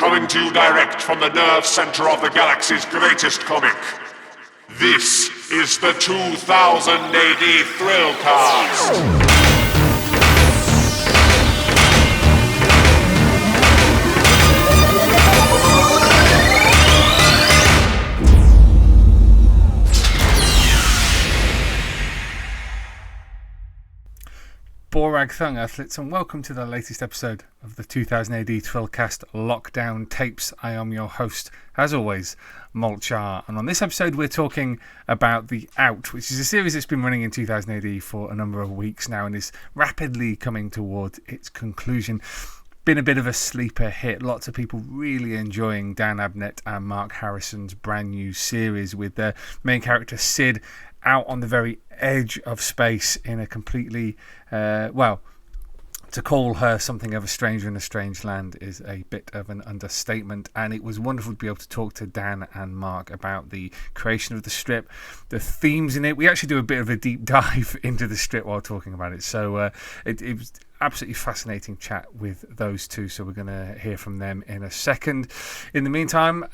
coming to you direct from the nerve center of the galaxy's greatest comic. This is the 2000 AD Thrillcast. Borag Thung, athletes, and welcome to the latest episode of the 2000 AD Thrillcast Lockdown Tapes. I am your host, as always, Mulchar, and on this episode we're talking about The Out, which is a series that's been running in 2000 AD for a number of weeks now and is rapidly coming towards its conclusion. Been a bit of a sleeper hit. Lots of people really enjoying Dan Abnett and Mark Harrison's brand new series with their main character Cyd out on the very edge of space in a completely, to call her something of a stranger in a strange land is a bit of an understatement. And it was wonderful to be able to talk to Dan and Mark about the creation of the strip, the themes in it. We actually do a bit of a deep dive into the strip while talking about it. So it was absolutely fascinating chat with those two. So we're going to hear from them in a second. In the meantime,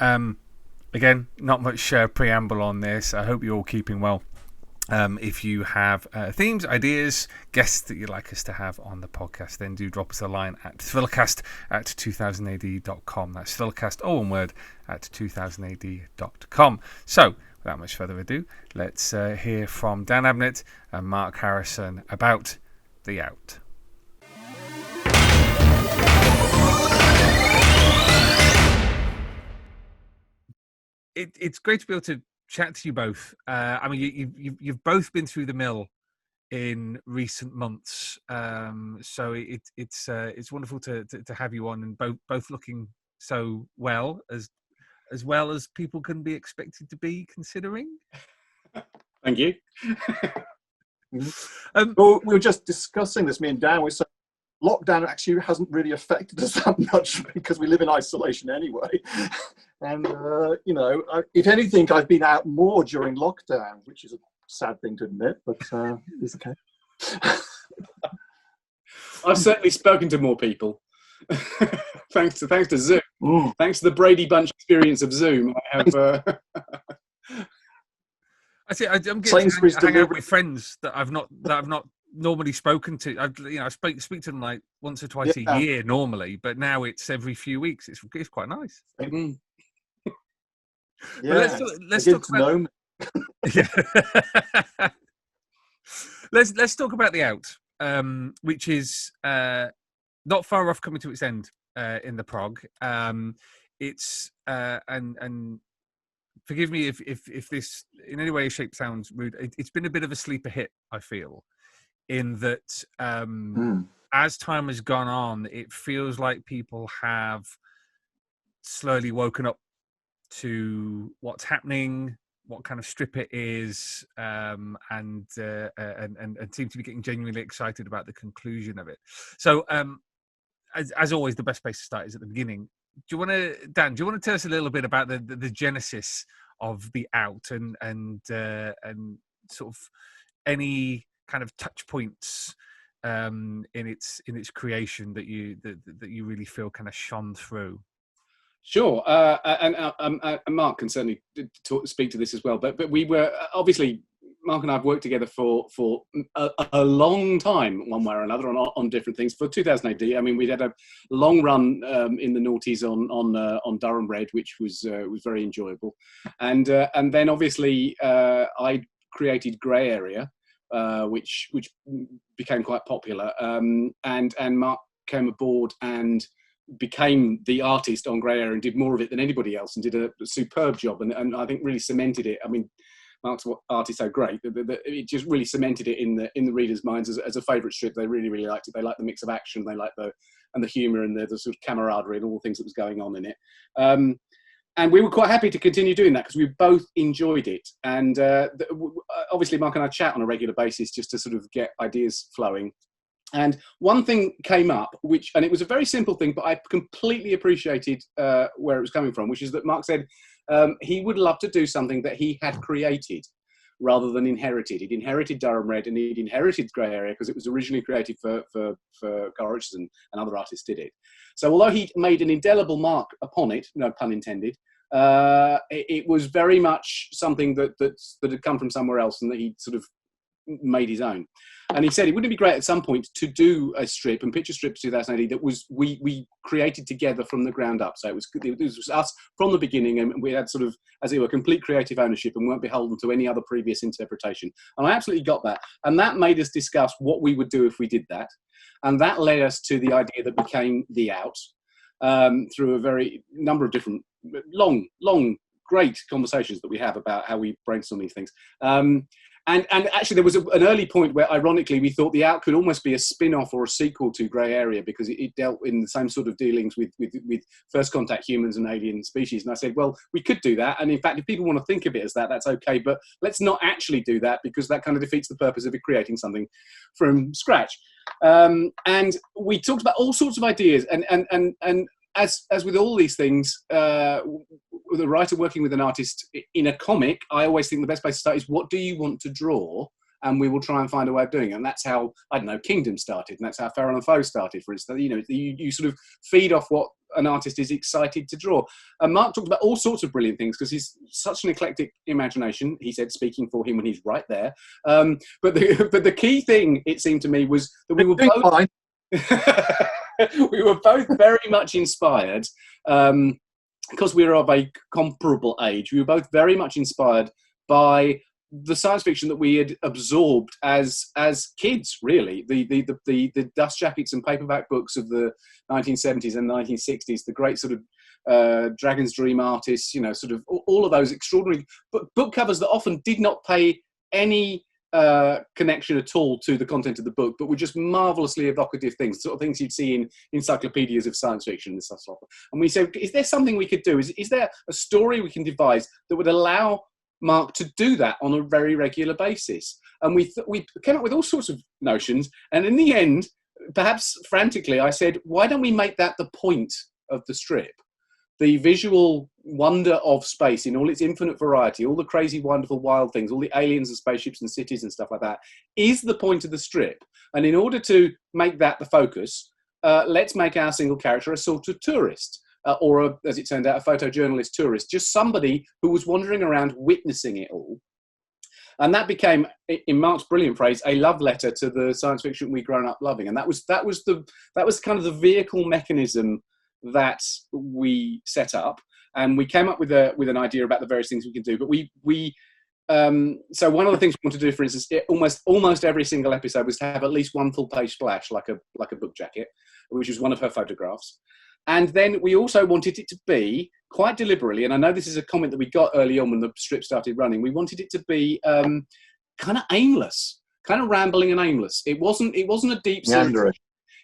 again, not much preamble on this. I hope you're all keeping well. If you have themes, ideas, guests that you'd like us to have on the podcast, then do drop us a line at thrillcast@2000ad.com. That's thrillcast, all one word, at 2000ad.com. So, without much further ado, let's hear from Dan Abnett and Mark Harrison about The Out. It's great to be able to chat to you both. I mean, you've both been through the mill in recent months, so it's wonderful to have you on, and both looking so well as people can be expected to be, considering. Thank you. Well, we were just discussing this, me and Dan. We said lockdown actually hasn't really affected us that much because we live in isolation anyway. And, if anything, I've been out more during lockdown, which is a sad thing to admit, but it's okay. I've certainly spoken to more people. thanks to Zoom. Thanks to the Brady Bunch experience of Zoom. I have. I'm getting to hang out with friends that I've not normally spoken to. I speak to them like once or twice a year normally, but now it's every few weeks. It's quite nice. Yeah, let's talk about. Let's talk about The Out, which is not far off coming to its end in the prog. It's and forgive me if this in any way, shape, sounds rude. It's been a bit of a sleeper hit, I feel, in that as time has gone on, it feels like people have slowly woken up to what's happening, what kind of strip it is, and seem to be getting genuinely excited about the conclusion of it. So, as always, the best place to start is at the beginning. Dan, do you want to tell us a little bit about the genesis of The Out and sort of any kind of touch points in its creation that you really feel kind of shone through? Sure, and Mark can certainly speak to this as well. But we were obviously, Mark and I have worked together for a long time, one way or another, on different things. For 2000 AD, I mean, we had a long run in the noughties on Durham Red, which was very enjoyable, and then obviously I created Grey Area, which became quite popular, and Mark came aboard and became the artist on Grey Area and did more of it than anybody else, and did a superb job, and I think really cemented it. I mean, Mark's art is so great that it just really cemented it in the readers' minds as a favourite strip. They really, really liked it. They liked the mix of action, they liked the humour and the sort of camaraderie and all the things that was going on in it. And we were quite happy to continue doing that because we both enjoyed it. And obviously Mark and I chat on a regular basis just to sort of get ideas flowing. And one thing came up, and it was a very simple thing, but I completely appreciated where it was coming from, which is that Mark said he would love to do something that he had created, rather than inherited. He'd inherited Durham Red and he'd inherited Grey Area because it was originally created for Carl Richardson, and other artists did it. So although he made an indelible mark upon it, no pun intended, it was very much something that had come from somewhere else and that he sort of made his own. And he said it wouldn't be great at some point to do a strip and picture strip 2000 AD that was we created together from the ground up. So it was us from the beginning, and we had sort of, as it were, complete creative ownership and weren't beholden to any other previous interpretation. And I absolutely got that. And that made us discuss what we would do if we did that. And that led us to the idea that became The Out, through a very number of different long, great conversations that we have about how we brainstorm these things. And actually, there was an early point where, ironically, we thought The Out could almost be a spin-off or a sequel to Grey Area because it dealt in the same sort of dealings with first contact humans and alien species. And I said, well, we could do that. And in fact, if people want to think of it as that, that's okay. But let's not actually do that because that kind of defeats the purpose of it creating something from scratch. And we talked about all sorts of ideas. And as with all these things, with a writer working with an artist in a comic, I always think the best place to start is what do you want to draw? And we will try and find a way of doing it. And that's how, I don't know, Kingdom started. And that's how Farrell and Foe started, for instance. You know, you sort of feed off what an artist is excited to draw. And Mark talked about all sorts of brilliant things because he's such an eclectic imagination, he said, speaking for him when he's right there. But the key thing, it seemed to me, was that we were both... we were both very much inspired, because we were of a comparable age. We were both very much inspired by the science fiction that we had absorbed as kids. Really, the dust jackets and paperback books of the 1970s and 1960s, the great sort of Dragon's Dream artists, you know, sort of all of those extraordinary book covers that often did not pay any connection at all to the content of the book, but were just marvelously evocative things, sort of things you'd see in encyclopedias of science fiction and stuff. And we said, is there something we could do? Is there a story we can devise that would allow Mark to do that on a very regular basis? And we came up with all sorts of notions. And in the end, perhaps frantically, I said, why don't we make that the point of the strip? The visual wonder of space in all its infinite variety, all the crazy, wonderful, wild things, all the aliens and spaceships and cities and stuff like that, is the point of the strip. And in order to make that the focus, let's make our single character a sort of tourist, or as it turned out, a photojournalist tourist, just somebody who was wandering around witnessing it all. And that became, in Mark's brilliant phrase, a love letter to the science fiction we'd grown up loving. And that was kind of the vehicle mechanism that we set up, and we came up with an idea about the various things we can do. But so one of the things we want to do, for instance, almost every single episode was to have at least one full page splash, like a book jacket, which was one of her photographs. And then we also wanted it to be, quite deliberately, and I know this is a comment that we got early on when the strip started running, we wanted it to be kind of aimless, kind of rambling and aimless. It wasn't a deep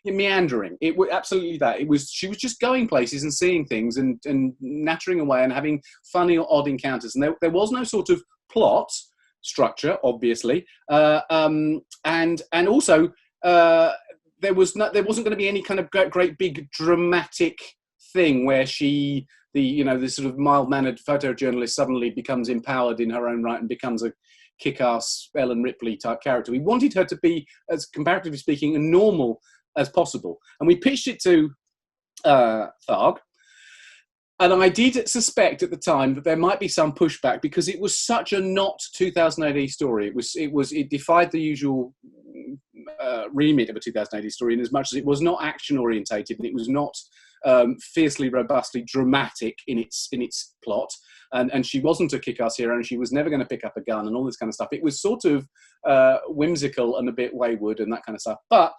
meandering. It was absolutely that. She was just going places and seeing things and nattering away and having funny or odd encounters. And there was no sort of plot structure, obviously, and also there wasn't going to be any kind of great big dramatic thing where this sort of mild-mannered photojournalist suddenly becomes empowered in her own right and becomes a kick-ass Ellen Ripley type character. We wanted her to be, as comparatively speaking, a normal as possible. And we pitched it to Tharg. And I did suspect at the time that there might be some pushback because it was such a not 2000 AD story. It defied the usual remit of a 2000 AD story in as much as it was not action orientated and it was not fiercely, robustly dramatic in its plot. And she wasn't a kick-ass hero and she was never going to pick up a gun and all this kind of stuff. It was sort of whimsical and a bit wayward and that kind of stuff. But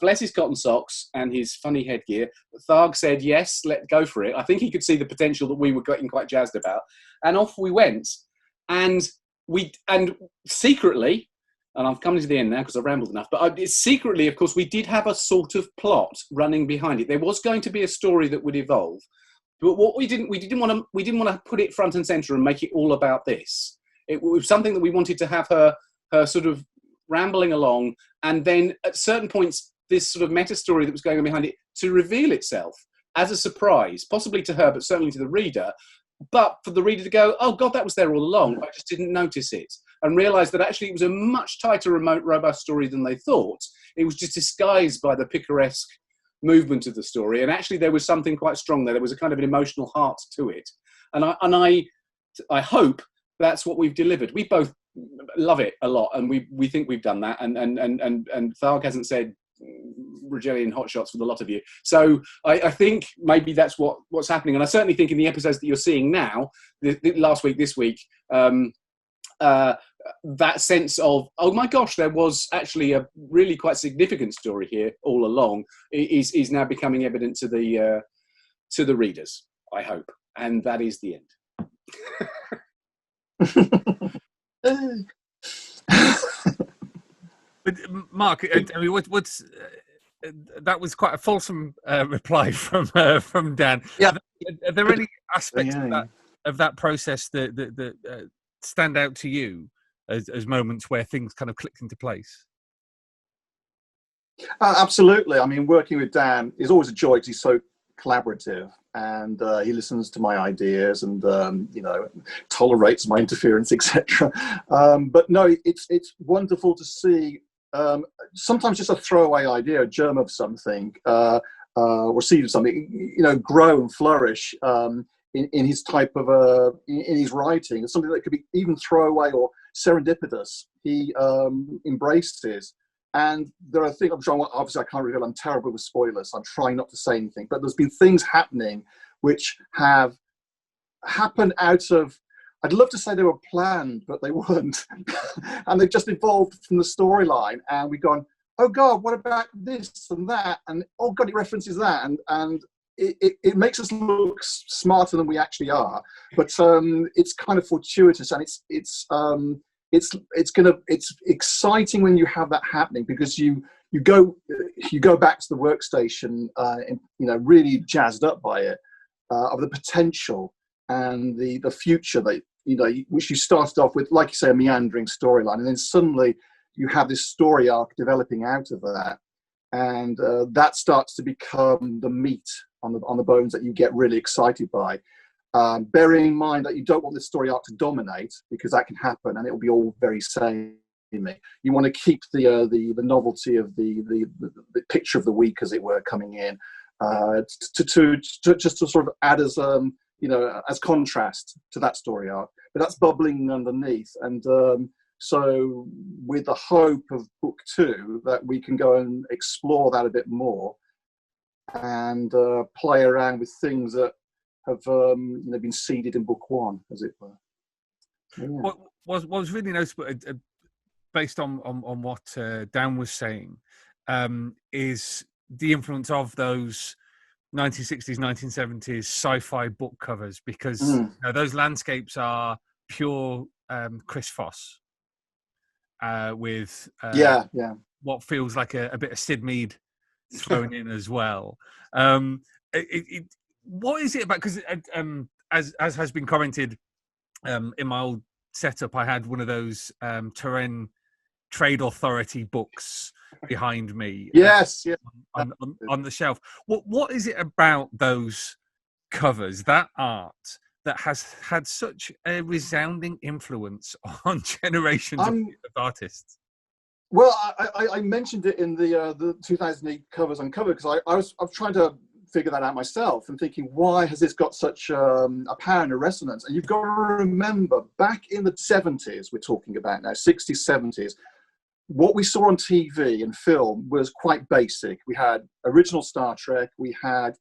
bless his cotton socks and his funny headgear, Tharg said, yes, let's go for it. I think he could see the potential that we were getting quite jazzed about. And off we went. And secretly, and I'm coming to the end now because I've rambled enough, but secretly, of course, we did have a sort of plot running behind it. There was going to be a story that would evolve. But what we didn't want to put it front and center and make it all about this. It was something that we wanted to have her sort of rambling along, and then at certain points, this sort of meta story that was going on behind it to reveal itself as a surprise, possibly to her, but certainly to the reader. But for the reader to go, oh God, that was there all along. I just didn't notice it. and realised that actually it was a much tighter, remote, robust story than they thought. It was just disguised by the picaresque movement of the story, and actually there was something quite strong there. There was a kind of an emotional heart to it, and I hope that's what we've delivered. We both love it a lot, and we think we've done that. And Tharg hasn't said Rogellian hotshots for the lot of you. So I think maybe that's what's happening. And I certainly think in the episodes that you're seeing now, last week, this week, that sense of, oh my gosh, there was actually a really quite significant story here all along is now becoming evident to the readers, I hope. And that is the end. But Mark, I mean, what's that was quite a fulsome reply from Dan. Yeah. Are there any aspects of that process that stand out to you as moments where things kind of clicked into place? Absolutely. I mean, working with Dan is always a joy because he's so collaborative, and he listens to my ideas and tolerates my interference, etc. But no, it's wonderful to see sometimes just a throwaway idea, a germ of something, or seed of something, grow and flourish in his type of in his writing. It's something that could be even throwaway or serendipitous. He embraces. And there are things, obviously I can't reveal, I'm terrible with spoilers, so I'm trying not to say anything, but there's been things happening which have happened out of, I'd love to say they were planned, but they weren't. And they've just evolved from the storyline, and we've gone, oh God, what about this and that? And oh God, it references that. And it makes us look smarter than we actually are. But it's kind of fortuitous, and it's exciting when you have that happening, because you go back to the workstation, really jazzed up by it, of the potential and the future that which you started off with, like you say, a meandering storyline, and then suddenly you have this story arc developing out of that, and that starts to become the meat on the bones that you get really excited by. Bearing in mind that you don't want the story arc to dominate, because that can happen and it will be all very samey. You want to keep the novelty of the picture of the week, as it were, coming in, to just to sort of add as as contrast to that story arc. But that's bubbling underneath, and so with the hope of book 2 that we can go and explore that a bit more and play around with things that have been seeded in book 1, as it were. Yeah. What was really noticeable, based on what Dan was saying, is the influence of those 1960s, 1970s sci-fi book covers, because those landscapes are pure Chris Foss, with what feels like a bit of Sid Mead thrown in as well. What is it about? Because as has been commented, in my old setup, I had one of those Terrain Trade Authority books behind me. Yes, on the shelf. What is it about those covers, that art, that has had such a resounding influence on generations of artists? Well, I mentioned it in the 2008 Covers Uncovered, because I was trying to figure that out myself and thinking, why has this got such a power and a resonance? And you've got to remember, back in the 70s, we're talking about now, 60s, 70s, what we saw on TV and film was quite basic. We had original Star Trek, we had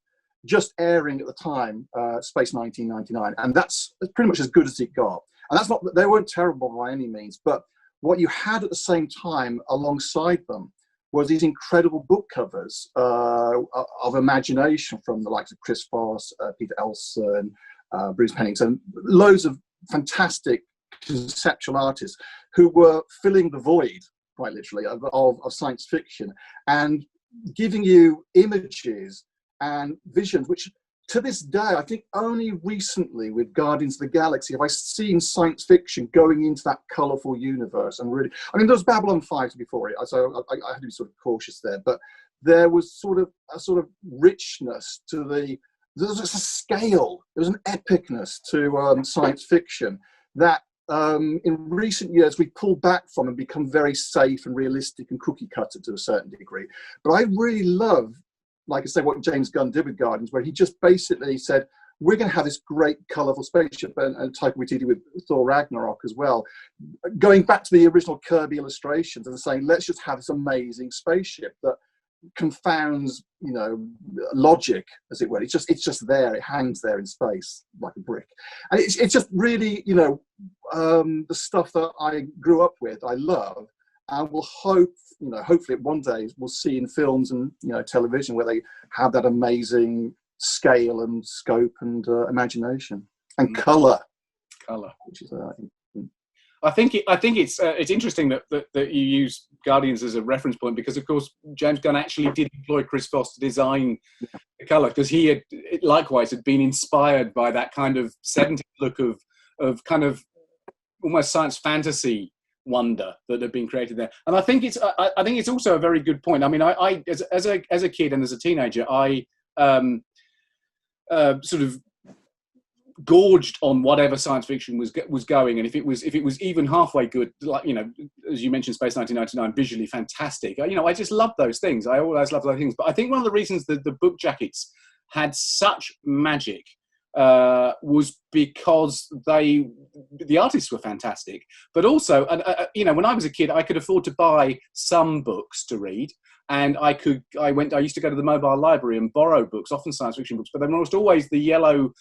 just airing at the time, Space 1999, and that's pretty much as good as it got. And that's not, they weren't terrible by any means, but what you had at the same time alongside them was these incredible book covers of imagination from the likes of Chris Foss, Peter Elson, Bruce Pennington, loads of fantastic conceptual artists who were filling the void, quite literally, of science fiction, and giving you images and visions, which to this day, I think only recently with Guardians of the Galaxy have I seen science fiction going into that colourful universe. And really, I mean, there was Babylon 5 before it, so I had to be sort of cautious there, but there was sort of a sort of richness to there was a scale, there was an epicness to science fiction that in recent years, we pulled back from and become very safe and realistic and cookie cutter to a certain degree. But I really love, like I say, what James Gunn did with Guardians, where he just basically said, we're going to have this great colourful spaceship, and Taika Waititi with Thor Ragnarok as well, going back to the original Kirby illustrations and saying, let's just have this amazing spaceship that confounds, logic, as it were. It's just there. It hangs there in space like a brick, and it's just really, the stuff that I grew up with, I love, and will hopefully one day we'll see in films and television where they have that amazing scale and scope and imagination and color, which is I think it's interesting that you use Guardians as a reference point, because of course James Gunn actually did employ Chris Foss to design the color, because he had likewise been inspired by that kind of 70s look of kind of almost science fantasy wonder that had been created there. And I think it's also a very good point. I mean, I as a kid and as a teenager, I sort of gorged on whatever science fiction was going, and if it was even halfway good, like as you mentioned, Space 1999, visually fantastic, I just loved those things. I always loved those things. But I think one of the reasons that the book jackets had such magic was because the artists were fantastic, but also, when I was a kid, I could afford to buy some books to read, and I used to go to the mobile library and borrow books, often science fiction books, but they were almost always the yellow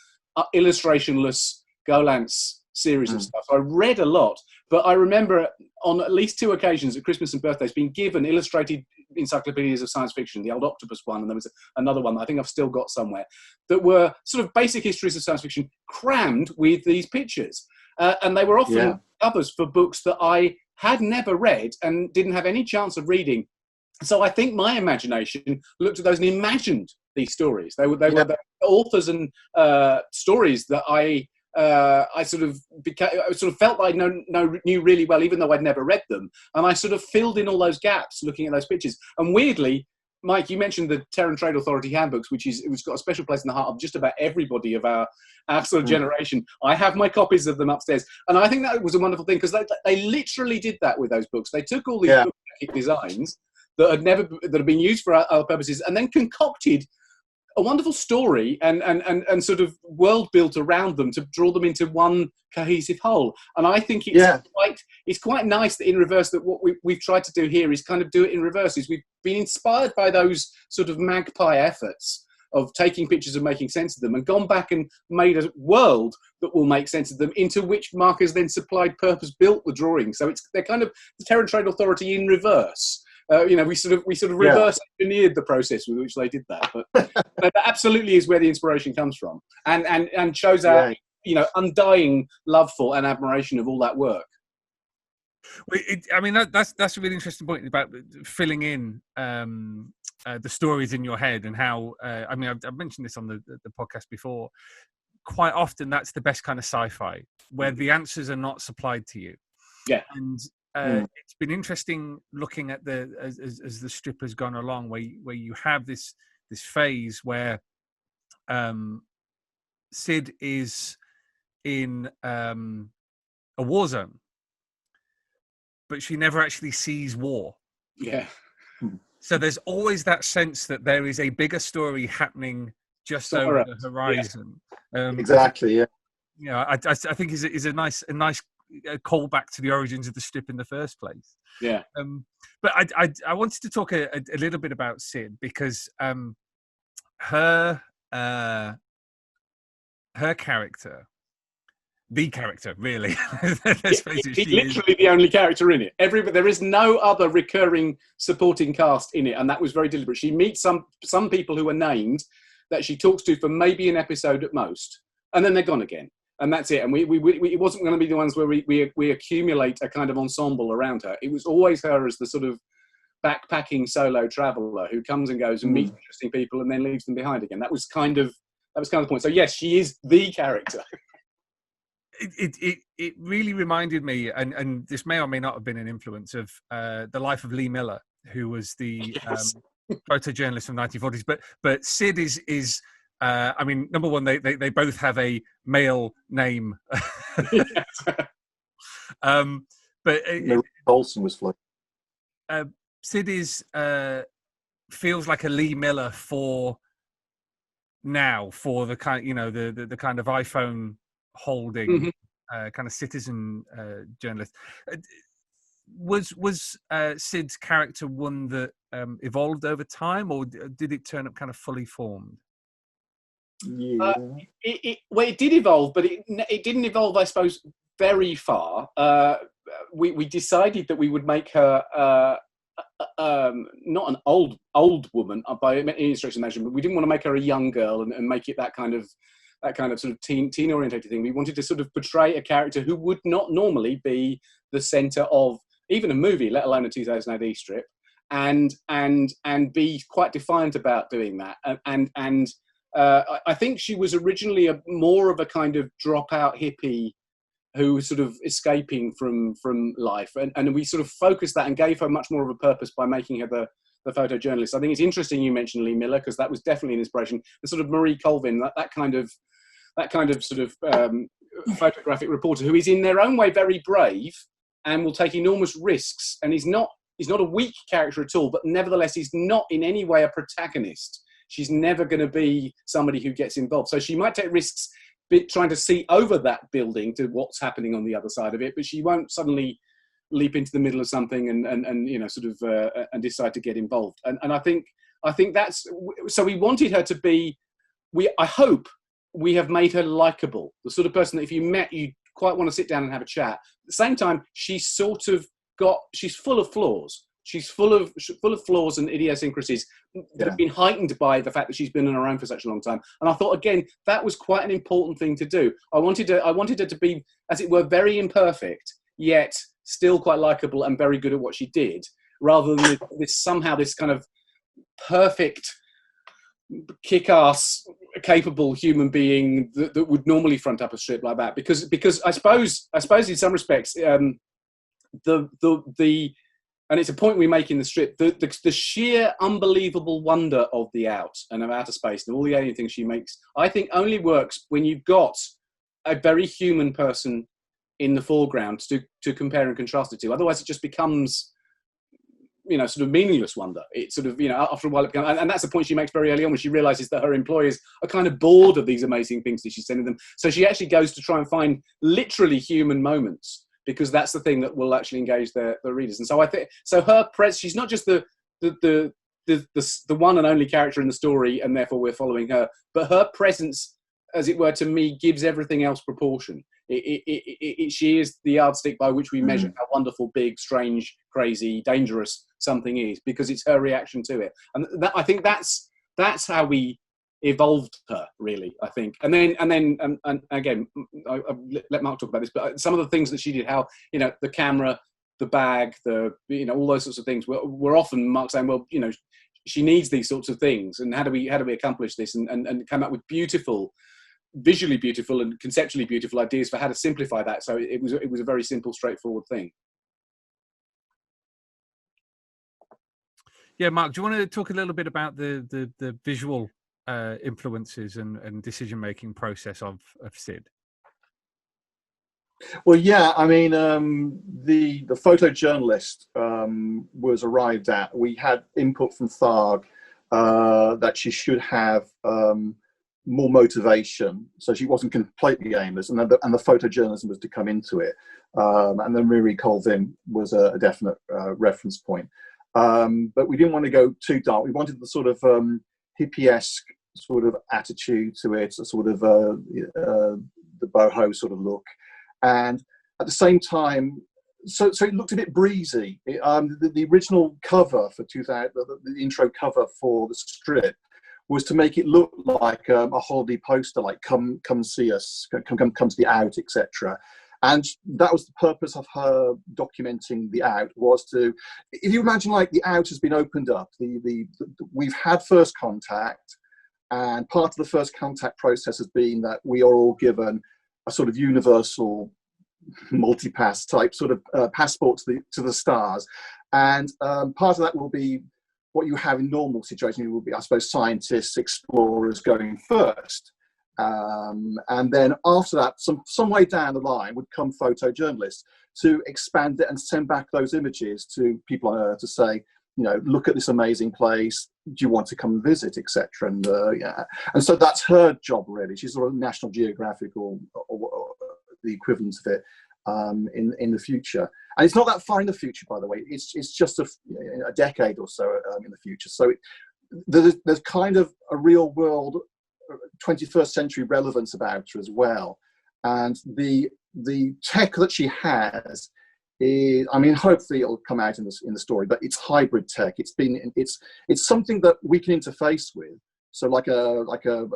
illustrationless Golance series of stuff. So I read a lot, but I remember on at least 2 occasions at Christmas and birthdays being given illustrated encyclopedias of science fiction, the Old Octopus one, and there was another one that I think I've still got somewhere, that were sort of basic histories of science fiction crammed with these pictures. And they were often covers for books that I had never read and didn't have any chance of reading. So I think my imagination looked at those and imagined these stories. They were the authors and stories that I sort of felt I knew really well, even though I'd never read them. And I sort of filled in all those gaps looking at those pictures. And weirdly, Mike, you mentioned the Terran Trade Authority handbooks, which got a special place in the heart of just about everybody of our sort of generation. I have my copies of them upstairs, and I think that was a wonderful thing, because they literally did that with those books. They took all these book designs that had been used for other purposes, and then concocted a wonderful story and sort of world built around them to draw them into one cohesive whole. And I think it's quite nice that in reverse, that what we've tried to do here is kind of do it in reverse. Is we've been inspired by those sort of magpie efforts of taking pictures and making sense of them, and gone back and made a world that will make sense of them, into which Mark has then supplied purpose-built the drawings. So they're kind of the Terran Trade Authority in reverse. We sort of reverse engineered the process with which they did that, but that absolutely is where the inspiration comes from, and shows our undying love for and admiration of all that work. That's a really interesting point about filling in the stories in your head, and how I've mentioned this on the podcast before. Quite often, that's the best kind of sci-fi, where the answers are not supplied to you. Yeah, and it's been interesting looking at as the strip has gone along, where you have this phase where Cyd is in a war zone, but she never actually sees war. Yeah. So there's always that sense that there is a bigger story happening just over the horizon. Yeah. Exactly. Yeah. I think is a nice call back to the origins of the strip in the first place. Yeah. But I wanted to talk a little bit about Cyd, because her character, the character, really. Let's face it, she's literally the only character in it. There is no other recurring supporting cast in it, and that was very deliberate. She meets some people who are named that she talks to for maybe an episode at most, and then they're gone again. And that's it. And we it wasn't going to be the ones where we accumulate a kind of ensemble around her. It was always her as the sort of backpacking solo traveller who comes and goes and meets interesting people and then leaves them behind again. That was kind of the point. So yes, she is the character. It really reminded me, and this may or may not have been an influence of the life of Lee Miller, who was the photojournalist from the 1940s. But Cyd is number one, they both have a male name. But Olsen was floating. Cyd is feels like a Lee Miller for the kind, the kind of iPhone holding kind of citizen journalist. Was Cyd's character one that evolved over time, or did it turn up kind of fully formed? Yeah. It did evolve, but it didn't evolve, I suppose, very far. We decided that we would make her not an old woman by any stretch of measurement. We didn't want to make her a young girl and make it that kind of sort of teen orientated thing. We wanted to sort of portray a character who would not normally be the center of even a movie, let alone a 2000 AD strip, and be quite defiant about doing that. And I think she was originally more of a kind of dropout hippie who was sort of escaping from life, and we sort of focused that and gave her much more of a purpose by making her the photojournalist. I think it's interesting you mentioned Lee Miller, because that was definitely an inspiration. The sort of Marie Colvin, that kind of sort of photographic reporter who is in their own way very brave and will take enormous risks, and he's not a weak character at all, but nevertheless he's not in any way a protagonist. She's never going to be somebody who gets involved. So she might take risks trying to see over that building to what's happening on the other side of it, but she won't suddenly leap into the middle of something and sort of and decide to get involved. And I think that's, so we wanted her to be, I hope we have made her likable, the sort of person that if you met, you'd quite want to sit down and have a chat. At the same time, she's full of flaws. She's full of flaws and idiosyncrasies that have been heightened by the fact that she's been on her own for such a long time. And I thought, again, that was quite an important thing to do. I wanted her to be, as it were, very imperfect, yet still quite likable and very good at what she did, rather than this kind of perfect, kick-ass, capable human being that would normally front up a strip like that. Because I suppose in some respects, and it's a point we make in the strip, the sheer unbelievable wonder of the Out and of outer space and all the alien things she makes, I think only works when you've got a very human person in the foreground to compare and contrast it to. Otherwise it just becomes, sort of meaningless wonder. It sort of, after a while it becomes, and that's the point she makes very early on when she realizes that her employers are kind of bored of these amazing things that she's sending them. So she actually goes to try and find literally human moments, because that's the thing that will actually engage the readers. And so I think, her she's not just the one and only character in the story, and therefore we're following her, but her presence, as it were, to me, gives everything else proportion. She is the yardstick by which we measure how wonderful, big, strange, crazy, dangerous something is, because it's her reaction to it. And I think that's how we evolved her, really, I think. And again, I'll let Mark talk about this, but some of the things that she did, how, the camera, the bag, all those sorts of things were often Mark saying, well, she needs these sorts of things, and how do we accomplish this, and come up with visually beautiful and conceptually beautiful ideas for how to simplify that. So it was a very simple, straightforward thing. Yeah, Mark, do you want to talk a little bit about the visual influences and decision-making process of Cyd? Well, yeah, I mean, the photojournalist was arrived at. We had input from Tharg that she should have more motivation, so she wasn't completely aimless, and the photojournalism was to come into it. And then Marie Colvin was a definite reference point. But we didn't want to go too dark. We wanted the sort of hippie-esque sort of attitude to it, a sort of the boho sort of look, and at the same time, so it looked a bit breezy. The original cover for 2000, the intro cover for the strip, was to make it look like a holiday poster, like "Come see us, come to the Out," etc. And that was the purpose of her documenting the Out, was to, if you imagine like the Out has been opened up, we've had first contact, and part of the first contact process has been that we are all given a sort of universal multipass type sort of passport to the stars. And part of that will be what you have in normal situations. It will be, I suppose, scientists, explorers going first. And then after that, some way down the line would come photojournalists to expand it and send back those images to people on Earth to say, look at this amazing place. Do you want to come and visit, etc. And and so that's her job really. She's sort of National Geographic or the equivalent of it in the future. And it's not that far in the future, by the way. It's just a decade or so in the future. So there's kind of a real world 21st century relevance about her as well. And the tech that she has is, hopefully it'll come out in the story, but it's hybrid tech. It's something that we can interface with. So like a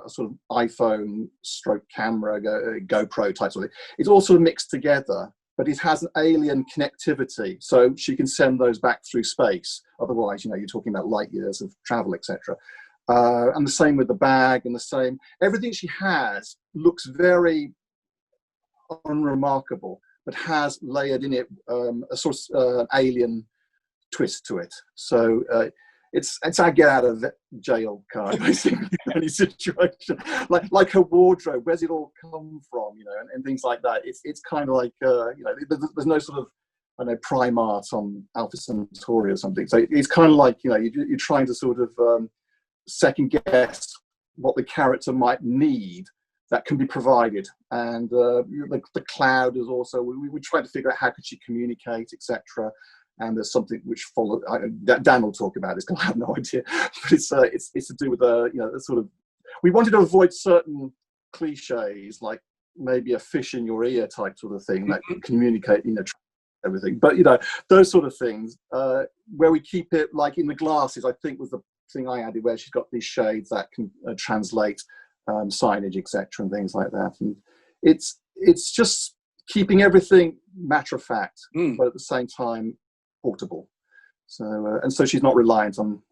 sort of iPhone stroke camera, GoPro type sort of thing. It's all sort of mixed together, but it has an alien connectivity. So she can send those back through space. Otherwise, you're talking about light years of travel, etc. And the same with the bag, and everything she has looks very unremarkable, but has layered in it a sort of alien twist to it. So it's our get out of jail card, basically, in any situation. Like her wardrobe, where's it all come from, and things like that. It's kind of like, there's no sort of, Primark on Alpha Centauri or something. So it's kind of like, you're trying to sort of second guess what the character might need that can be provided. And the cloud is also, we try to figure out how could she communicate, etc. And there's something which followed, Dan will talk about this because I have no idea, but it's to do with the sort of, we wanted to avoid certain cliches, like maybe a fish in your ear type sort of thing that can communicate, everything. But, those sort of things, where we keep it like in the glasses, I think was the thing I added, where she's got these shades that can translate signage, etc., and things like that. And it's just keeping everything matter of fact, but at the same time portable. So and so she's not reliant on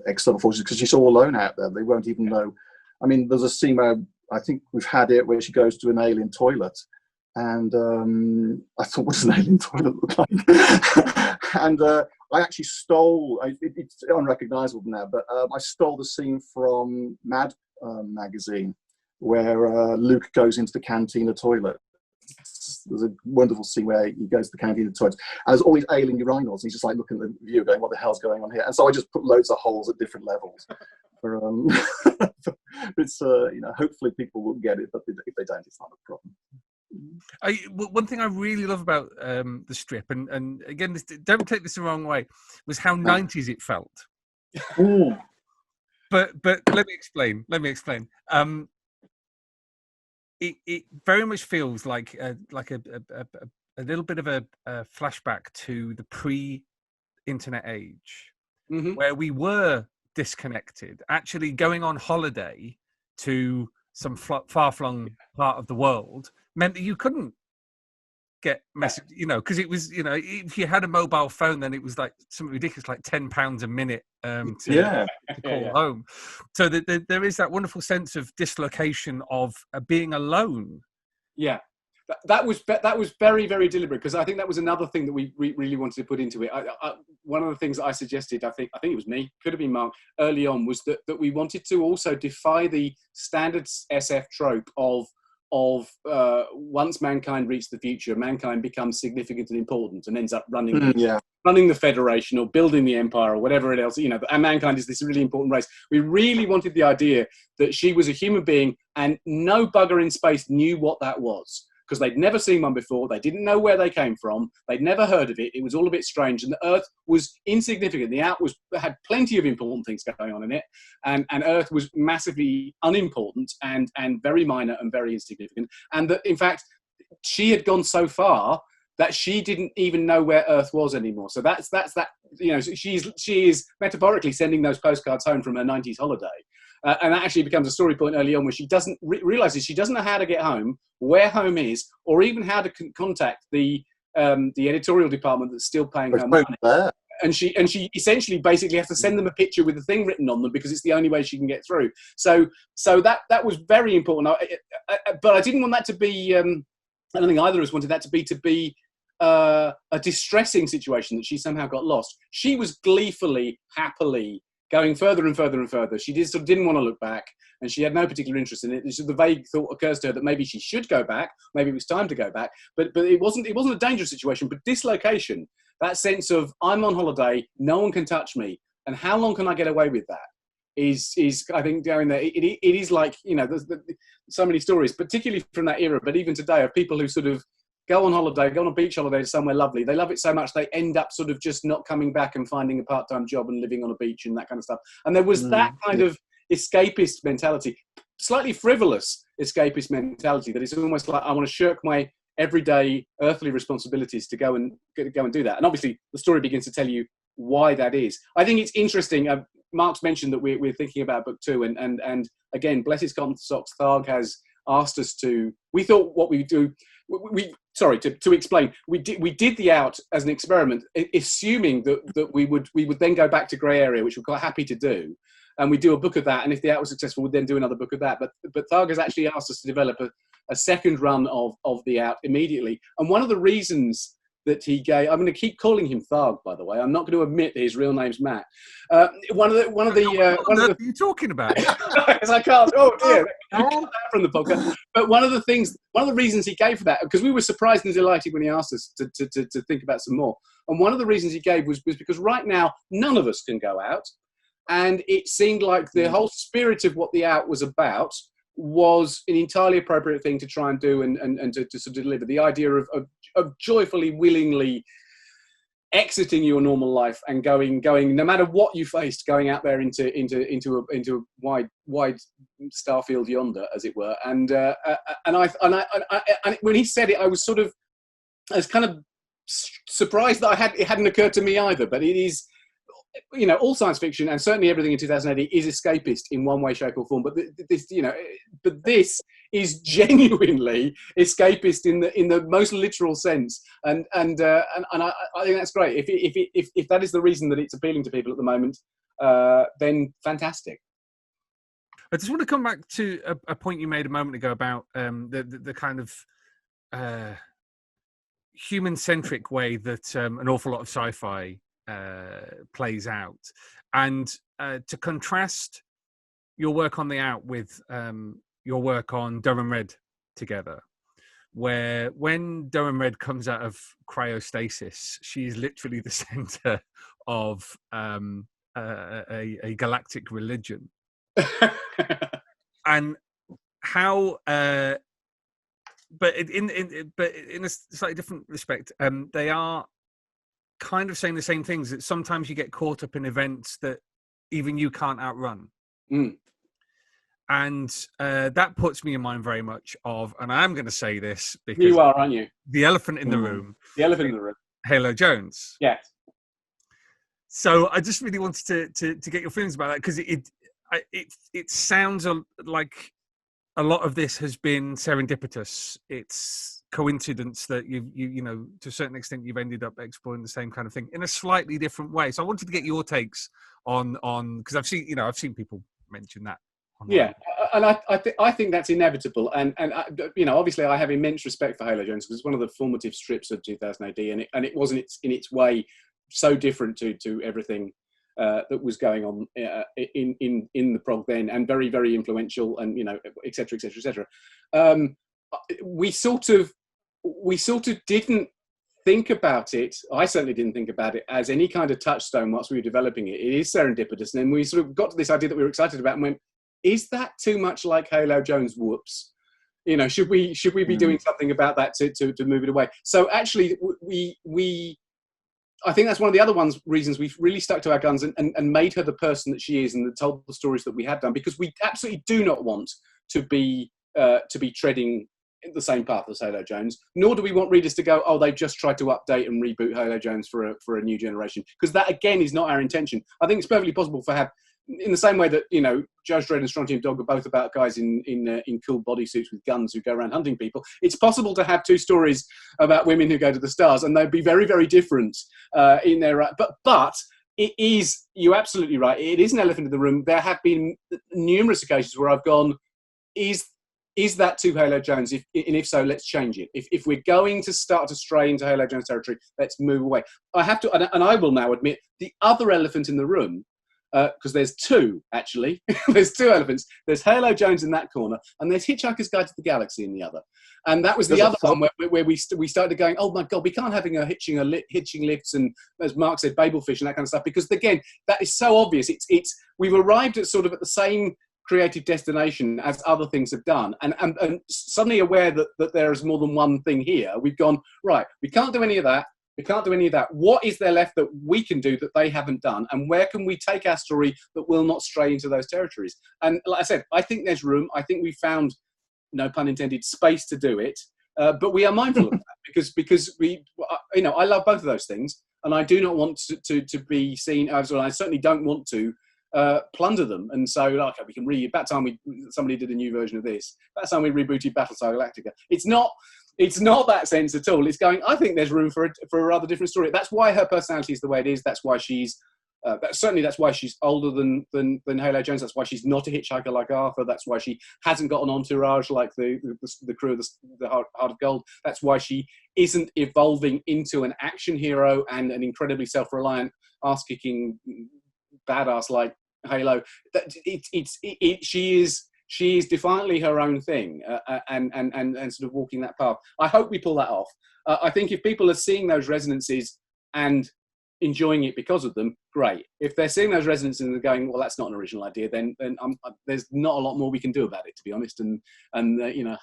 external forces, because she's all alone out there. They won't even know. There's a scene where I think we've had it where she goes to an alien toilet, and I thought, what does an alien toilet look like? And I actually stole, it's unrecognizable now, but I stole the scene from Mad magazine, where Luke goes into the cantina toilet. There's a wonderful scene where he goes to the cantina toilet, and there's all these alien urinals, and he's just like looking at the view going, what the hell's going on here? And so I just put loads of holes at different levels. It's hopefully people will get it, but if they don't, it's not a problem. One thing I really love about the strip, and again, don't take this the wrong way, was how 90s it felt. But let me explain. It very much feels like a little bit of a flashback to the pre-internet age, where we were disconnected, actually going on holiday to some far-flung part of the world meant that you couldn't get message, because it was, if you had a mobile phone, then it was like something ridiculous, like £10 a minute to call home. So there is that wonderful sense of dislocation of being alone. Yeah, that was very, very deliberate, because I think that was another thing that we really wanted to put into it. One of the things that I suggested, I think it was me, could have been Mark, early on, was that we wanted to also defy the standard SF trope of once mankind reaches the future, mankind becomes significant and important and ends up running the Federation or building the Empire or whatever else, and mankind is this really important race. We really wanted the idea that she was a human being, and no bugger in space knew what that was, because they'd never seen one before. They didn't know where they came from. They'd never heard of it. It was all a bit strange. And the Earth was insignificant. The Out had plenty of important things going on in it. And Earth was massively unimportant and very minor and very insignificant. And that, in fact, she had gone so far that she didn't even know where Earth was anymore. So that's that, she is metaphorically sending those postcards home from her 90s holiday. And that actually becomes a story point early on, where she doesn't realizes she doesn't know how to get home, where home is, or even how to contact the editorial department that's still paying her money. And she essentially basically has to send them a picture with the thing written on them, because it's the only way she can get through. So that was very important. But I didn't want that to be. I don't think either of us wanted that to be a distressing situation that she somehow got lost. She was gleefully, happily going further and further and further. She sort of didn't want to look back, and she had no particular interest in it. The vague thought occurs to her that maybe she should go back, maybe it was time to go back, but it wasn't a dangerous situation. But dislocation, that sense of I'm on holiday, no one can touch me, and how long can I get away with that? Is I think going there, it is like, you know, there's so many stories, particularly from that era, but even today, of people who sort of go on holiday, go on a beach holiday to somewhere lovely. They love it so much they end up sort of just not coming back and finding a part-time job and living on a beach and that kind of stuff. And there was that kind of escapist mentality, slightly frivolous escapist mentality, that it's almost like I want to shirk my everyday earthly responsibilities to go and do that. And obviously, the story begins to tell you why that is. I think it's interesting. Mark's mentioned that we're thinking about book 2, and again, bless his cotton socks, Tharg has asked us to. We thought what we do. To explain, we did the out as an experiment, assuming that we would then go back to Grey Area, which we're quite happy to do, and we do a book of that. And if the out was successful, we'd then do another book of that. But Tharg has actually asked us to develop a second run of the out immediately. And one of the reasons that he gave, I'm going to keep calling him Tharg, by the way. I'm not going to admit that his real name's Matt. What are you talking about? Because I can't. Oh dear, cut that from the podcast. But one of the reasons he gave for that, because we were surprised and delighted when he asked us to think about some more. And one of the reasons he gave was because right now none of us can go out, and it seemed like the whole spirit of what the out was about was an entirely appropriate thing to try and do and to sort of deliver the idea of joyfully, willingly exiting your normal life and going no matter what you faced, going out there into a wide star field yonder, as it were. And when he said it, I was kind of surprised that it hadn't occurred to me either. But it is, you know, all science fiction, and certainly everything in 2000 AD is escapist in one way, shape, or form. But this is genuinely escapist in the most literal sense, and I think that's great. If that is the reason that it's appealing to people at the moment, then fantastic. I just want to come back to a point you made a moment ago about the kind of human-centric way that an awful lot of sci-fi plays out, and to contrast your work on the out with your work on Durham Red together, where when Durham Red comes out of cryostasis, she is literally the center of a galactic religion. And how but in a slightly different respect, they are kind of saying the same things, that sometimes you get caught up in events that even you can't outrun. And that puts me in mind very much of, and I am going to say this because you are, aren't you? The elephant in the room. The elephant in the room. Halo Jones. Yes. So I just really wanted to get your feelings about that, because it sounds like a lot of this has been serendipitous. It's coincidence that you know, to a certain extent you've ended up exploring the same kind of thing in a slightly different way. So I wanted to get your takes on because I've seen people mention that online. Yeah, and I think that's inevitable, and you know, obviously I have immense respect for Halo Jones, because it's one of the formative strips of 2000 AD, and it was in its way so different to everything that was going on in the prog then, and very, very influential, and, you know, et cetera, et cetera, et cetera. We sort of didn't think about it. I certainly didn't think about it as any kind of touchstone whilst we were developing it. It is serendipitous. And then we sort of got to this idea that we were excited about and went, is that too much like Halo Jones? Whoops. You know, should we be doing something about that to move it away? So actually I think that's one of the other reasons we've really stuck to our guns and made her the person that she is, and told the stories that we have done, because we absolutely do not want to be treading the same path as Halo Jones, nor do we want readers to go, oh, they've just tried to update and reboot Halo Jones for a new generation, because that again is not our intention. I think it's perfectly possible in the same way that, you know, Judge Dredd and Strontium Dog are both about guys in cool bodysuits with guns who go around hunting people. It's possible to have two stories about women who go to the stars, and they'd be very, very different in their. But it is, you're absolutely right. It is an elephant in the room. There have been numerous occasions where I've gone, is that too Halo Jones? If so, let's change it. If we're going to start to stray into Halo Jones territory, let's move away. I have to, and I will now admit, the other elephant in the room because there's two, actually. There's two elephants. There's Halo Jones in that corner, and there's Hitchhiker's Guide to the Galaxy in the other. And that was the other one where we started going, oh my God, we can't having a hitching lifts and, as Mark said, Babelfish and that kind of stuff, because again, that is so obvious. We've arrived at sort of at the same creative destination as other things have done, and suddenly aware that there is more than one thing here, we've gone, right, we can't do any of that. We can't do any of that. What is there left that we can do that they haven't done? And where can we take our story that will not stray into those territories? And like I said, I think there's room. I think we found, no pun intended, space to do it. But we are mindful of that because we, I love both of those things. And I do not want to be seen as, well, I certainly don't want to plunder them. And so, okay, we can about time somebody did a new version of this. About time we rebooted Battlestar Galactica. It's not that sense at all. It's going, I think there's room for a rather different story. That's why her personality is the way it is. That's why she's that's why she's older than Halo Jones. That's why she's not a hitchhiker like Arthur. That's why she hasn't got an entourage like the crew of the Heart of Gold. That's why she isn't evolving into an action hero and an incredibly self-reliant, ass-kicking badass like Halo. She is defiantly her own thing, and sort of walking that path. I hope we pull that off. I think if people are seeing those resonances and enjoying it because of them, great. If they're seeing those resonances and they're going, well, that's not an original idea, then there's not a lot more we can do about it, to be honest. And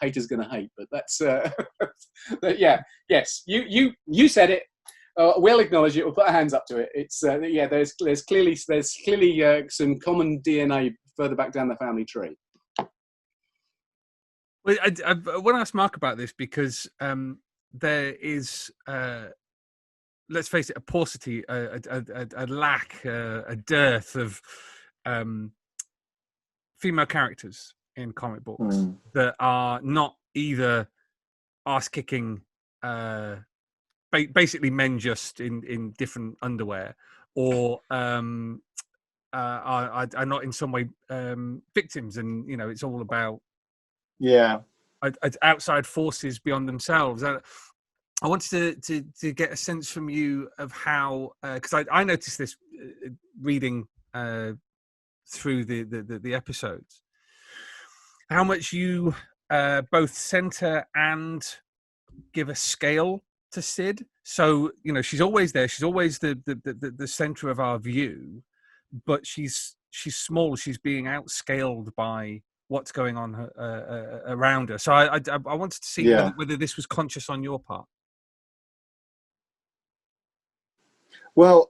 haters gonna hate, but that's yeah, yes. You said it. We'll acknowledge it. We'll put our hands up to it. It's There's clearly some common DNA further back down the family tree. Well, I want to ask Mark about this because there is, let's face it, a paucity, a lack, a dearth of female characters in comic books that are not either arse-kicking, basically men just in different underwear, or are not in some way victims, and it's all about outside forces beyond themselves. I wanted to get a sense from you of how, because I noticed this reading through the episodes, how much you both center and give a scale to Cyd. So she's always there. She's always the center of our view, but she's small. She's being outscaled by what's going on around her. So I wanted to see whether this was conscious on your part. Well,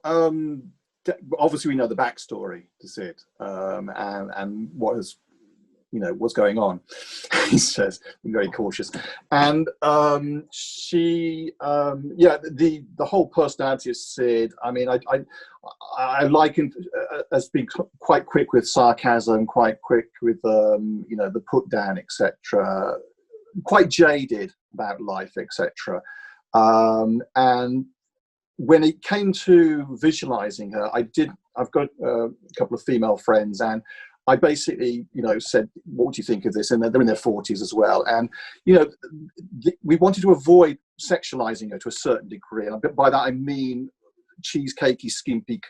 obviously we know the backstory to Cyd, and what has, what's going on. He says, I'm very cautious. And she, the whole personality of Cyd, I mean, I liken as being quite quick with sarcasm, quite quick with, the put down, etc., quite jaded about life, etc. And when it came to visualizing her, I've got a couple of female friends, and I basically, said, what do you think of this? And they're in their 40s as well. And, we wanted to avoid sexualizing her to a certain degree. And by that, I mean cheesecakey, skimpy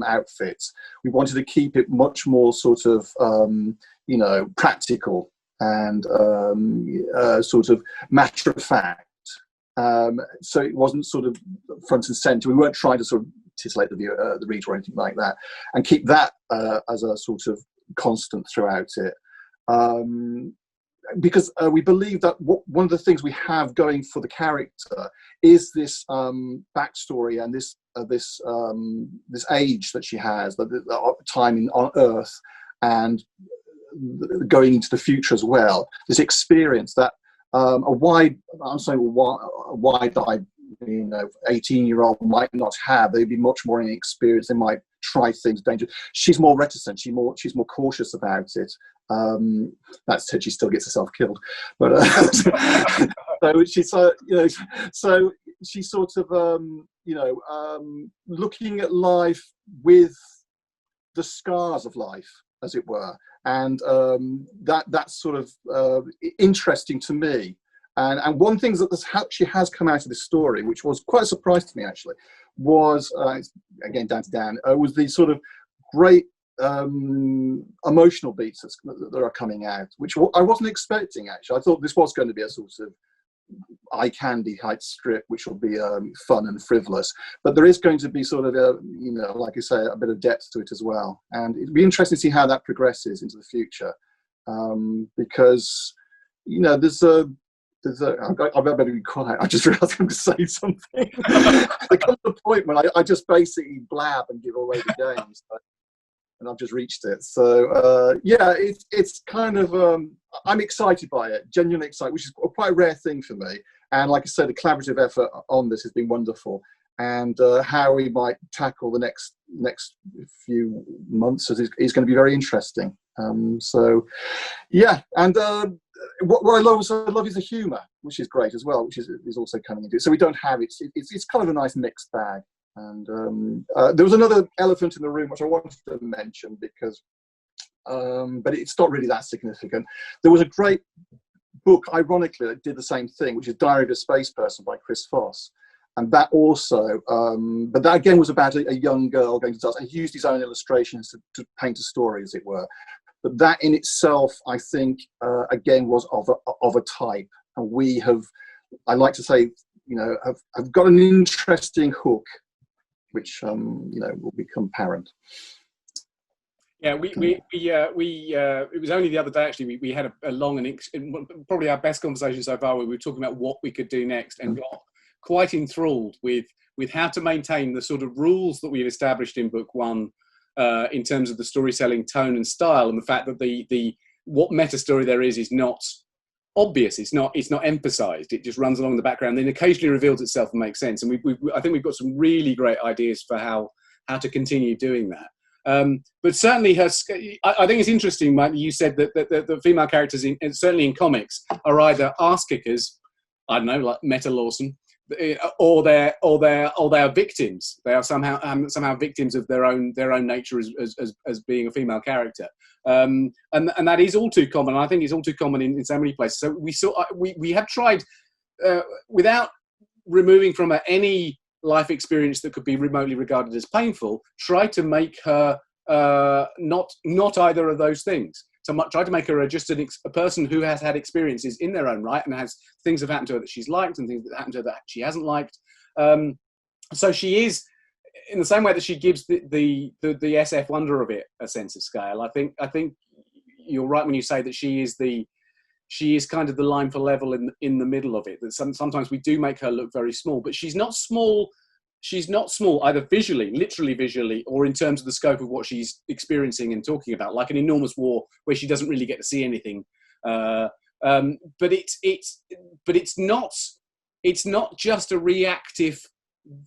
outfits. We wanted to keep it much more sort of, practical and sort of matter of fact. So it wasn't sort of front and center. We weren't trying to sort of titillate the reader or anything like that, and keep that as a sort of constant throughout it, because we believe that one of the things we have going for the character is this backstory and this age that she has, the time on Earth and going into the future as well. This experience that a wide-eyed 18-year-old might not have. They'd be much more inexperienced. They might try things dangerous. She's more reticent. She's more cautious about it. That said, she still gets herself killed. But so she's so she's sort of looking at life with the scars of life, as it were, and that's sort of interesting to me. And one thing that actually has come out of this story, which was quite a surprise to me actually, was again down to Dan, was the sort of great emotional beats that are coming out, which I wasn't expecting, actually. I thought this was going to be a sort of eye candy type strip, which will be fun and frivolous, but there is going to be sort of like you say, a bit of depth to it as well, and it'd be interesting to see how that progresses into the future, because I better be quiet. I just realised I'm going to say something. There comes a point when I just basically blab and give away the games, and I've just reached it. So it's kind of I'm excited by it, genuinely excited, which is quite a rare thing for me. And like I said, the collaborative effort on this has been wonderful. And how we might tackle the next few months is going to be very interesting. What I love is the humour, which is great as well, which is also coming into it. So we don't have it's kind of a nice mixed bag. And there was another elephant in the room which I wanted to mention because, but it's not really that significant. There was a great book, ironically, that did the same thing, which is Diary of a Space Person by Chris Foss. And that also, but that again was about a young girl going to task, and he used his own illustrations to paint a story, as it were. But that in itself, I think, again, was of a type. And we have, I like to say, have got an interesting hook, which will become apparent. Yeah, it was only the other day actually. We had a long and probably our best conversation so far. We were talking about what we could do next, and got quite enthralled with how to maintain the sort of rules that we've established in book one, in terms of the storytelling tone and style, and the fact that the what meta story there is not obvious. It's not emphasized. It just runs along the background, then occasionally reveals itself and makes sense. And I think we've got some really great ideas for how to continue doing that. But certainly, I think it's interesting, Mike. You said that the female characters, certainly in comics, are either ass kickers, I don't know, like Meta Lawson, or they're victims. They are somehow victims of their own nature as being a female character, and that is all too common. I think it's all too common in so many places. So we have tried, without removing from her any life experience that could be remotely regarded as painful, try to make her not either of those things. So try to make her just a person who has had experiences in their own right, and has things have happened to her that she's liked and things that happened to her that she hasn't liked. So she is, in the same way that she gives the SF wonder of it a sense of scale. I think you're right when you say that she is kind of the line for level in the middle of it. That sometimes we do make her look very small, but she's not small. She's not small either literally visually, or in terms of the scope of what she's experiencing and talking about, like an enormous war where she doesn't really get to see anything. But it's not just a reactive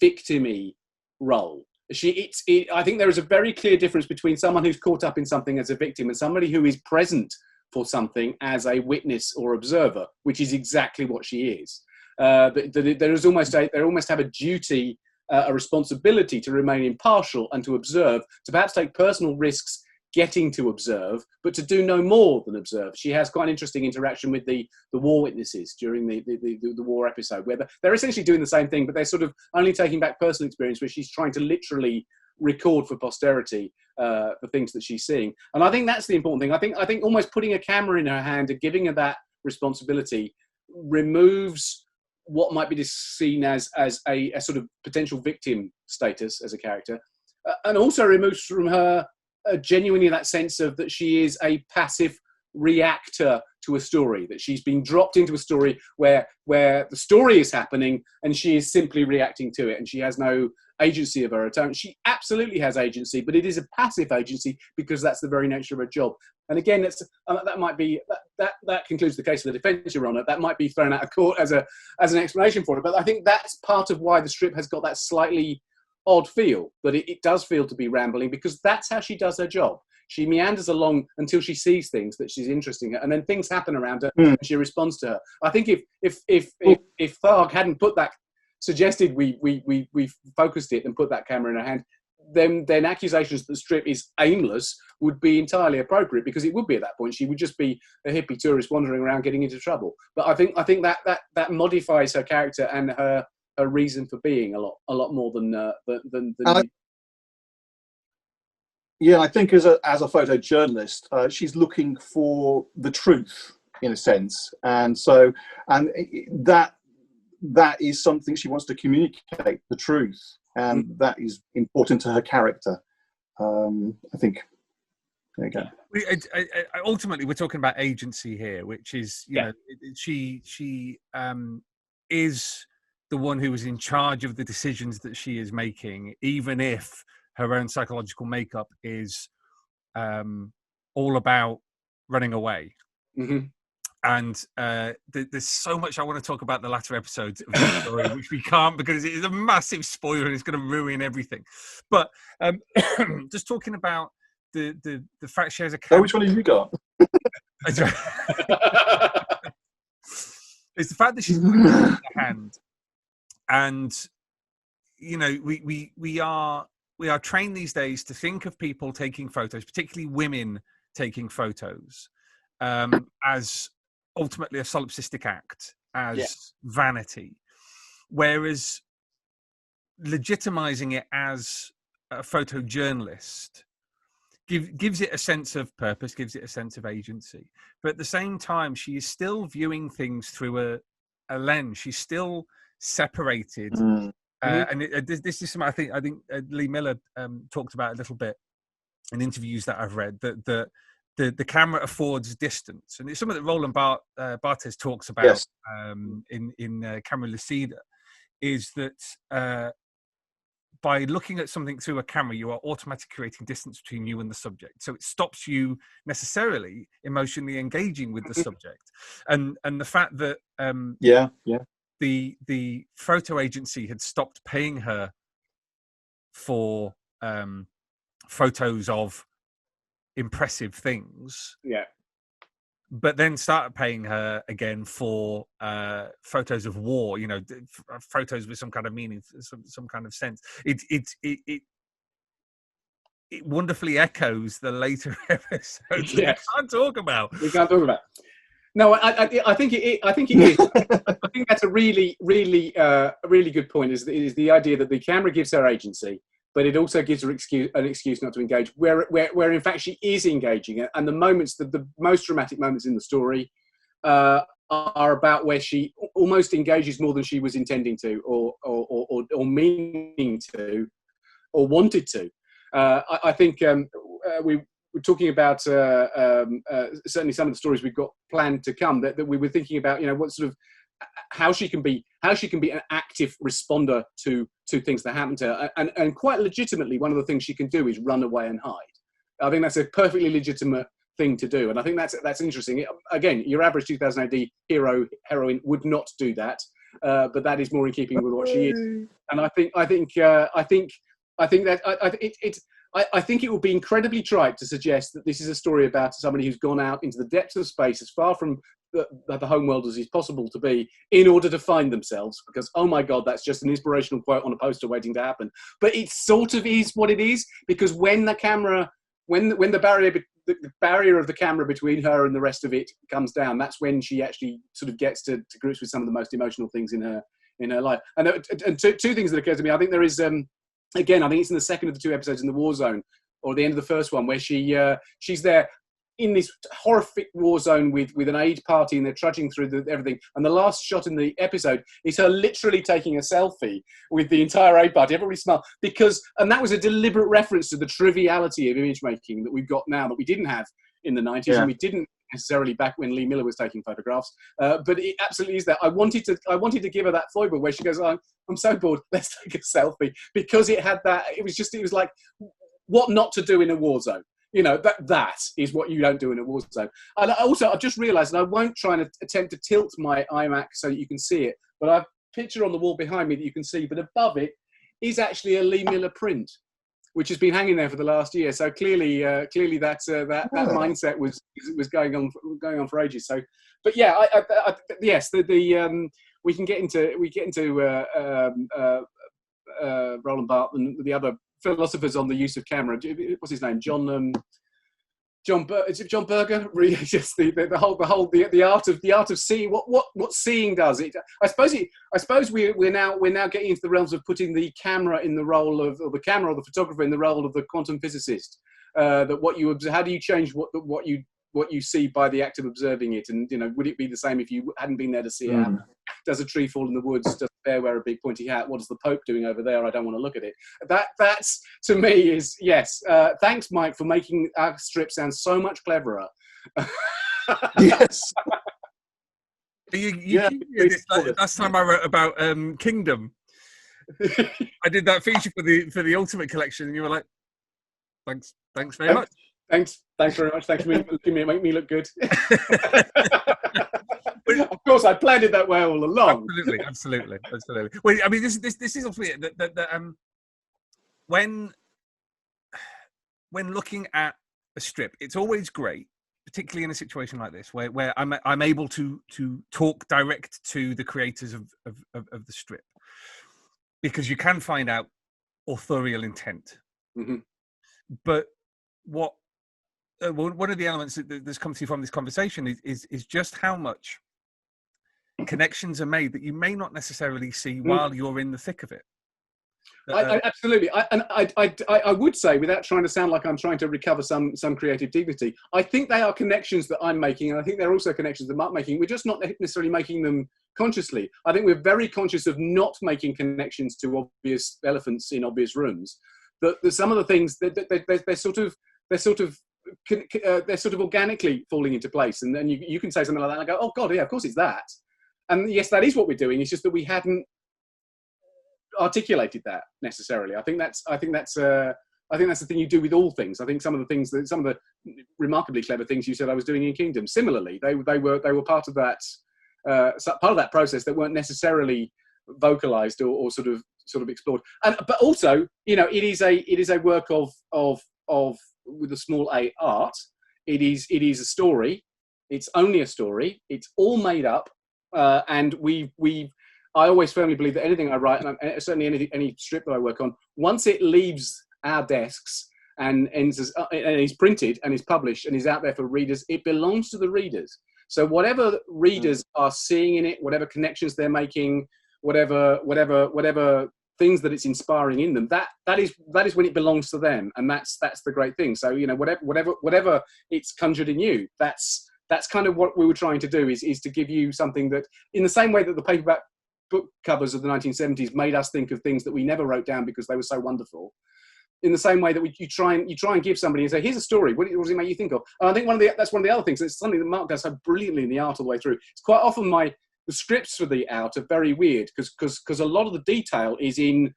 victim-y role. I think there is a very clear difference between someone who's caught up in something as a victim and somebody who is present for something as a witness or observer, which is exactly what she is. They almost have a duty, a responsibility to remain impartial and to observe, to perhaps take personal risks getting to observe, but to do no more than observe. She has quite an interesting interaction with the war witnesses during the war episode, where they're essentially doing the same thing, but they're sort of only taking back personal experience, where she's trying to literally record for posterity the things that she's seeing. And I think that's the important thing. I think almost putting a camera in her hand and giving her that responsibility removes what might be seen as a sort of potential victim status as a character, and also removes from her genuinely that sense of that she is a passive reactor to a story, that she's been dropped into a story where the story is happening and she is simply reacting to it, and she has no agency of her own. She absolutely has agency, but it is a passive agency because that's the very nature of her job. And again, that might be that concludes the case of the defence, Your Honour. That might be thrown out of court as an explanation for it. But I think that's part of why the strip has got that slightly odd feel, that it does feel to be rambling, because that's how she does her job. She meanders along until she sees things that she's interested in, and then things happen around her and she responds to her. I think if Tharg hadn't suggested we focused it and put that camera in her hand, then accusations that the strip is aimless would be entirely appropriate, because it would be at that point. She would just be a hippie tourist wandering around getting into trouble. But I think that modifies her character and her reason for being a lot more than Yeah, I think as a photojournalist, she's looking for the truth in a sense, and so that is something she wants to communicate, the truth, and that is important to her character. I think. There you go. Ultimately, we're talking about agency here, which is, you know, she is the one who is in charge of the decisions that she is making, even if her own psychological makeup is all about running away. Mm-hmm. And there's so much I want to talk about the latter episodes of the story, which we can't because it is a massive spoiler and it's going to ruin everything. But just talking about the fact she has a camera. Oh, which one have you got? It's the fact that she's got a hand, and you know, we are trained these days to think of people taking photos, particularly women taking photos, as ultimately a solipsistic act, as vanity, whereas legitimizing it as a photojournalist gives it a sense of purpose, gives it a sense of agency. But at the same time, she is still viewing things through a lens. She's still separated. And this is something I think Lee Miller talked about a little bit in interviews that I've read, that the camera affords distance. And it's something that Roland Barthes talks about in Camera Lucida, is that by looking at something through a camera, you are automatically creating distance between you and the subject. So it stops you necessarily emotionally engaging with the subject. And the fact that the photo agency had stopped paying her for photos of impressive things, but then started paying her again for photos of war, you know, photos with some kind of meaning, some kind of sense. It wonderfully echoes the later episodes. We can't talk about. No, I think it is. I think that's a really good point. Is the idea that the camera gives her agency, but it also gives her an excuse not to engage, where in fact she is engaging. And the moments, the most dramatic moments in the story, are about where she almost engages more than she was intending to, or meaning to, or wanted to. I think we're talking about certainly some of the stories we've got planned to come, that we were thinking about, you know, what sort of how she can be an active responder to things that happen to her, and quite legitimately, one of the things she can do is run away and hide. I think that's a perfectly legitimate thing to do, and I think that's interesting. Again, your average 2000 AD heroine would not do that, but that is more in keeping with what she is. And I think it would be incredibly trite to suggest that this is a story about somebody who's gone out into the depths of space, as far from the home world as is possible to be, in order to find themselves. Because, oh my God, that's just an inspirational quote on a poster waiting to happen. But it sort of is what it is, because when the camera, when the barrier of the camera between her and the rest of it comes down, that's when she actually sort of gets to grips with some of the most emotional things in her life. And two things that occur to me. I think there is. Again, I think it's in the second of the two episodes in the war zone, or the end of the first one, where she's there in this horrific war zone with an aid party, and they're trudging through everything. And the last shot in the episode is her literally taking a selfie with the entire aid party. Everybody smiled, and that was a deliberate reference to the triviality of image making that we've got now, that we didn't have in the 90s, and we didn't necessarily back when Lee Miller was taking photographs, but it absolutely is there. I wanted to give her that foible where she goes, oh, I'm so bored, let's take a selfie, because it had that. It was like what not to do in a war zone. You know, that is what you don't do in a war zone. And also, I've just realised, and I won't try and attempt to tilt my iMac so that you can see it, but I have a picture on the wall behind me that you can see, but above it is actually a Lee Miller print, which has been hanging there for the last year. So clearly that mindset was going on for ages. So, but yeah, yes, we get into Roland Barthes and the other philosophers on the use of camera. What's his name? Is it John Berger? Really, just the art of seeing what seeing does. I suppose we're now getting into the realms of putting the camera in the role of, or the camera or the photographer in the role of the quantum physicist, that what you observe, how do you change what you see by the act of observing it? And would it be the same if you hadn't been there to see it happen? Does a tree fall in the woods? Does a bear wear a big pointy hat? What is the Pope doing over there? I don't want to look at it. That's to me is yes. Thanks, Mike, for making our strip sound so much cleverer. Yes. Last time I wrote about Kingdom, I did that feature for the Ultimate Collection, and you were like, "Thanks very much." Thanks very much. Thanks for making me look good. Of course, I planned it that way all along. Absolutely. Well, I mean, this is obviously that when looking at a strip, it's always great, particularly in a situation like this, where I'm able to talk direct to the creators of the strip, because you can find out authorial intent. Mm-hmm. But what one of the elements that's come to you from this conversation is just how much connections are made that you may not necessarily see while you're in the thick of it. Absolutely. I would say, without trying to sound like I'm trying to recover some creative dignity, I think they are connections that I'm making, and I think they're also connections that Mark's making. We're just not necessarily making them consciously. I think we're very conscious of not making connections to obvious elephants in obvious rooms. But some of the things they're sort of organically falling into place, and then you can say something like that, and I go, "Oh God, yeah, of course it's that." And yes, that is what we're doing. It's just that we hadn't articulated that necessarily. I think that's the thing you do with all things. I think some of the remarkably clever things you said I was doing in Kingdom, similarly, they were part of that process that weren't necessarily vocalized or sort of explored. But also, it is a work of with a small a art. It is a story. It's only a story. It's all made up. And I always firmly believe that anything I write, and certainly any strip that I work on, once it leaves our desks and is printed and is published and is out there for readers, it belongs to the readers. So whatever readers are seeing in it, whatever connections they're making, whatever things that it's inspiring in them, that is when it belongs to them, and that's the great thing. So whatever it's conjured in you, that's kind of what we were trying to do, is to give you something that, in the same way that the paperback book covers of the 1970s made us think of things that we never wrote down because they were so wonderful, in the same way that you try and give somebody and say, here's a story, what does it make you think of? And I think that's one of the other things. It's something that Mark does so brilliantly in the art all the way through. It's quite often the scripts for the out are very weird because a lot of the detail is in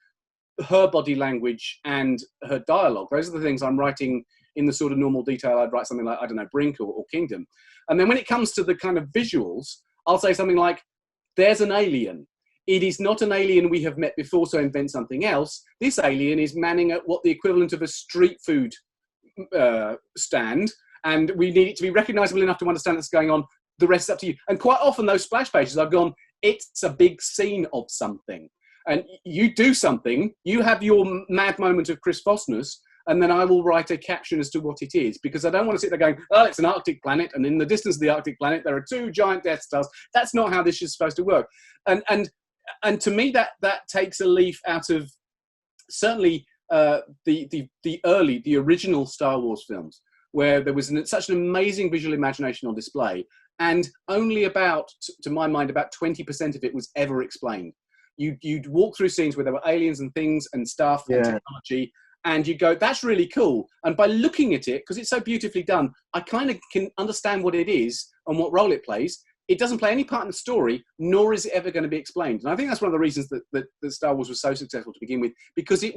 her body language and her dialogue. Those are the things I'm writing in the sort of normal detail. I'd write something like, I don't know, Brink or Kingdom. And then when it comes to the kind of visuals, I'll say something like, there's an alien. It is not an alien we have met before, so invent something else. This alien is manning at what the equivalent of a street food stand, and we need it to be recognizable enough to understand what's going on. The rest is up to you. And quite often those splash pages, I've gone, it's a big scene of something. And you do something, you have your mad moment of Chris Fossness, and then I will write a caption as to what it is, because I don't want to sit there going, oh, it's an Arctic planet, and in the distance of the Arctic planet, there are 2 giant Death Stars. That's not how this is supposed to work. And to me, that takes a leaf out of certainly the original Star Wars films, where there was such an amazing visual imagination on display, and only to my mind, about 20% of it was ever explained. You'd walk through scenes where there were aliens and things and stuff and technology, and you go, that's really cool. And by looking at it, because it's so beautifully done, I kind of can understand what it is and what role it plays. It doesn't play any part in the story, nor is it ever going to be explained. And I think that's one of the reasons that Star Wars was so successful to begin with, because it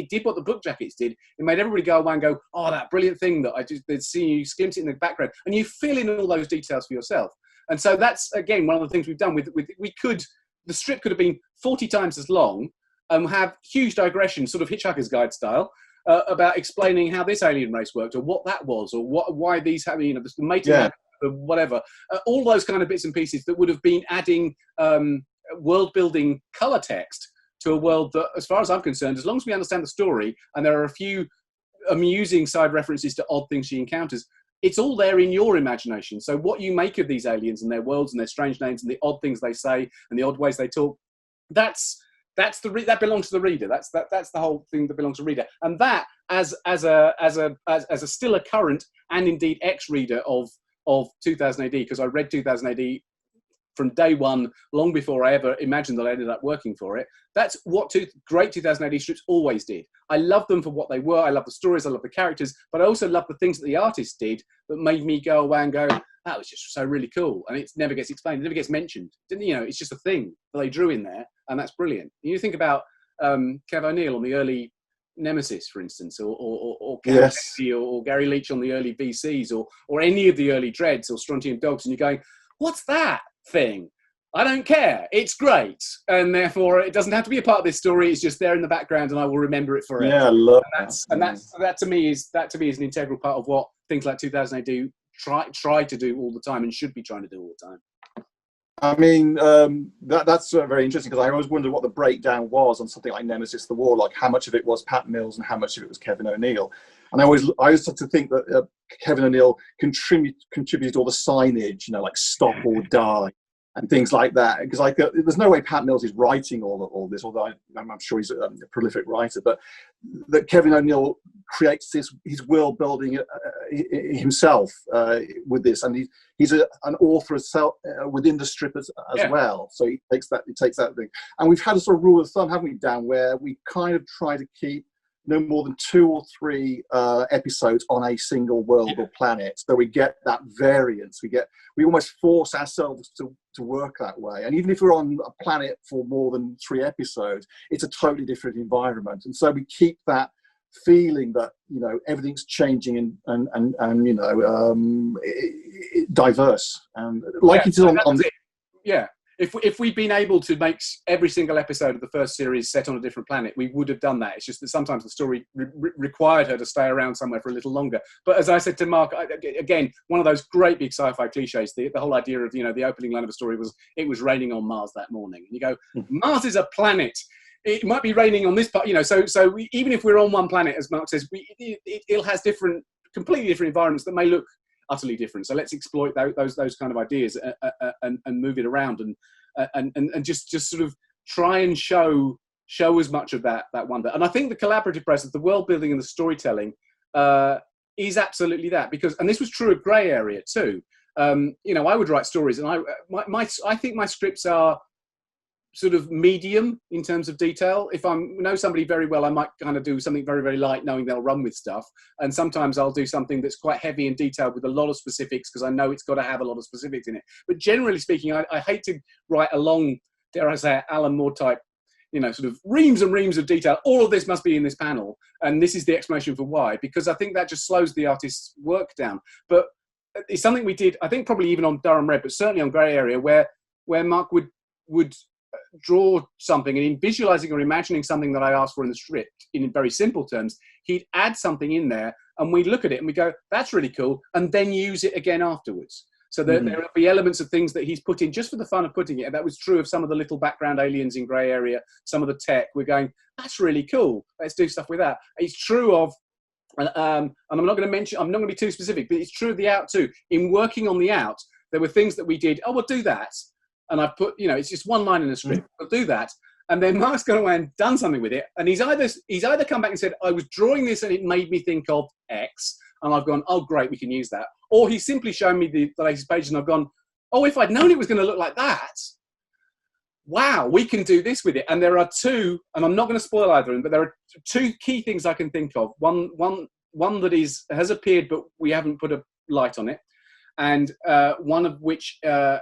did what the book jackets did. It made everybody go away and go, oh, that brilliant thing that they'd seen, you glimpse it in the background, and you fill in all those details for yourself. And so that's, again, one of the things we've done the strip could have been 40 times as long, have huge digressions, sort of Hitchhiker's Guide style, about explaining how this alien race worked, or what that was, or why these have, the mating, whatever, all those kind of bits and pieces that would have been adding world-building color text to a world that, as far as I'm concerned, as long as we understand the story, and there are a few amusing side references to odd things she encounters, it's all there in your imagination. So what you make of these aliens and their worlds and their strange names and the odd things they say and the odd ways they talk, that belongs to the reader. That's the whole thing that belongs to the reader. And that as a still a current and indeed ex-reader of 2000 AD, because I read 2000 AD from day one, long before I ever imagined that I ended up working for it. That's what great 2000 AD strips always did. I love them for what they were. I love the stories, I love the characters, but I also love the things that the artists did that made me go away and go, that was just so really cool. And it never gets explained, it never gets mentioned. It's just a thing that they drew in there, and that's brilliant. You think about Kev ONeill on the early Nemesis, for instance, or Yes. or Gary Leach on the early VCs, or any of the early Dreads or Strontium Dogs, and you're going, what's that thing? I don't care. It's great, and therefore it doesn't have to be a part of this story. It's just there in the background, and I will remember it forever. Yeah, I love that to me is an integral part of what things like 2000 AD try to do all the time, and should be trying to do all the time. I mean, that's very interesting, because I always wondered what the breakdown was on something like Nemesis the Warlock, how much of it was Pat Mills and how much of it was Kevin ONeill. And I always had to think that Kevin ONeill contributed all the signage, like stop or die and things like that. Because there's no way Pat Mills is writing all this, although I'm sure he's a prolific writer. But that Kevin ONeill creates his world building himself with this, and he's an author within the strip as well. So he takes that thing. And we've had a sort of rule of thumb, haven't we, Dan, where we kind of try to keep no more than 2 or 3 episodes on a single world or planet, so we get that variance. We almost force ourselves to work that way. And even if we're on a planet for more than 3 episodes, it's a totally different environment. And so we keep that feeling that everything's changing and diverse, and like it is on this. Yeah. If we'd been able to make every single episode of the first series set on a different planet, we would have done that. It's just that sometimes the story required her to stay around somewhere for a little longer. But as I said to Mark, again, one of those great big sci-fi cliches, the whole idea of, the opening line of a story was, it was raining on Mars that morning. And you go, Mars is a planet. It might be raining on this part, so even if we're on one planet, as Mark says, it has completely different environments that may look utterly different. So let's exploit those kind of ideas and move it around and just sort of try and show as much of that wonder. And I think the collaborative process, the world building and the storytelling is absolutely that, and this was true of Grey Area too. I would write stories, and I think my scripts are sort of medium in terms of detail. If I know somebody very well, I might kind of do something very, very light, knowing they'll run with stuff. And sometimes I'll do something that's quite heavy and detailed with a lot of specifics, because I know it's got to have a lot of specifics in it. But generally speaking, I hate to write a long, dare I say, Alan Moore type, sort of reams and reams of detail. All of this must be in this panel, and this is the explanation for why, because I think that just slows the artist's work down. But it's something we did, I think probably even on Durham Red, but certainly on Grey Area, where Mark would draw something, and in visualizing or imagining something that I asked for in the script in very simple terms, he'd add something in there, and we'd look at it and we go, that's really cool, and then use it again afterwards. So there will be elements of things that he's put in just for the fun of putting it. And that was true of some of the little background aliens in Grey Area, some of the tech. We're going, that's really cool, let's do stuff with that. It's true of and I'm not going to be too specific, but it's true of the Out too. In working on the Out, there were things that we did, we'll do that. And I've put, it's just one line in the script, we'll do that. And then Mark's gone away and done something with it. And he's either come back and said, I was drawing this and it made me think of X. And I've gone, oh, great, we can use that. Or he's simply shown me the latest page and I've gone, oh, if I'd known it was going to look like that, wow, we can do this with it. And there are 2, and I'm not going to spoil either of them, but there are 2 key things I can think of. One that has appeared, but we haven't put a light on it. And one of which is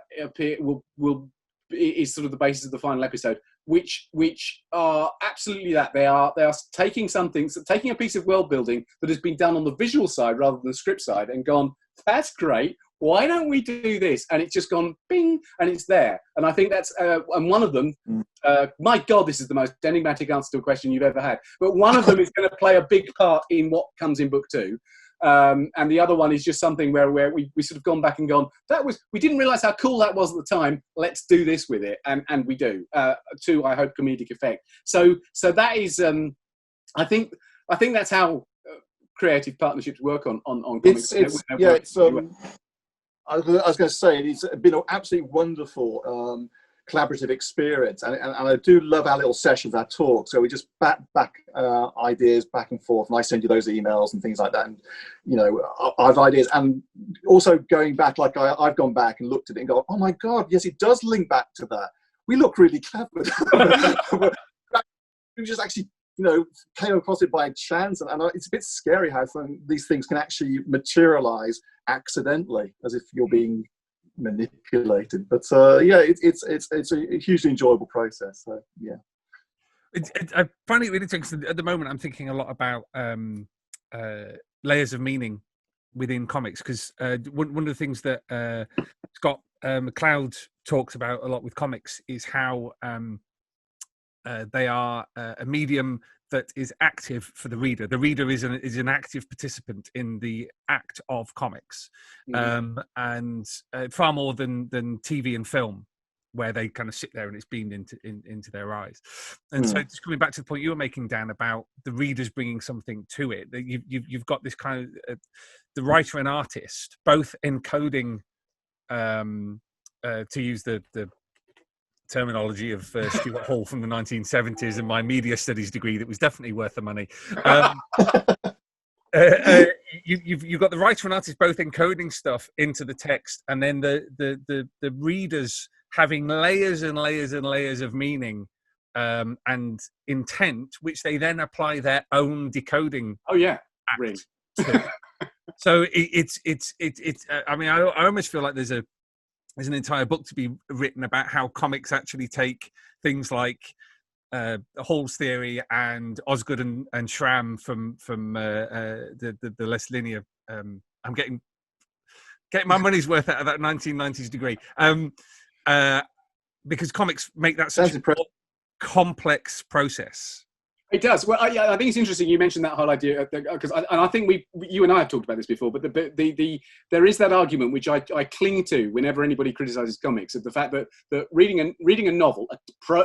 sort of the basis of the final episode, which are absolutely that. They are taking a piece of world building that has been done on the visual side rather than the script side, and gone, that's great, why don't we do this? And it's just gone bing, and it's there. And I think that's and one of them, my God, this is the most enigmatic answer to a question you've ever had, but one of them is going to play a big part in what comes in book 2. And the other one is just something where we sort of gone back and gone, we didn't realize how cool that was at the time, let's do this with it, and we do, to, I hope, comedic effect. So that is I think that's how creative partnerships work on comics. I was going to say, it's been absolutely wonderful collaborative experience, and I do love our little sessions, our talks. So we just back ideas back and forth, and I send you those emails and things like that. And I have ideas, and also going back, like I've gone back and looked at it and go, oh my god, yes, it does link back to that. We look really clever. We just actually came across it by chance, and it's a bit scary how these things can actually materialize accidentally, as if you're being manipulated. But it's a hugely enjoyable process. So yeah, I find it really interesting. At the moment, I'm thinking a lot about layers of meaning within comics, because one of the things that Scott McCloud talks about a lot with comics is how they are a medium that is active for the reader. The reader is an active participant in the act of comics, and far more than TV and film, where they kind of sit there and it's beamed into their eyes. And so, just coming back to the point you were making, Dan, about the readers bringing something to it, that you've got this kind of the writer and artist both encoding, to use the terminology of Stuart Hall from the 1970s and my media studies degree that was definitely worth the money. You've got the writer and artist both encoding stuff into the text, and then the readers having layers and layers and layers of meaning and intent, which they then apply their own decoding. Oh yeah, act really. to. So it's. I mean, I almost feel like there's an entire book to be written about how comics actually take things like Hall's theory and Osgood and Schramm from the less linear. I'm getting my money's worth out of that 1990s degree, because comics make that such a complex process. It does. Well, I think it's interesting you mentioned that whole idea, because I think you and I have talked about this before. But there is that argument which I cling to whenever anybody criticizes comics, of the fact that reading a novel,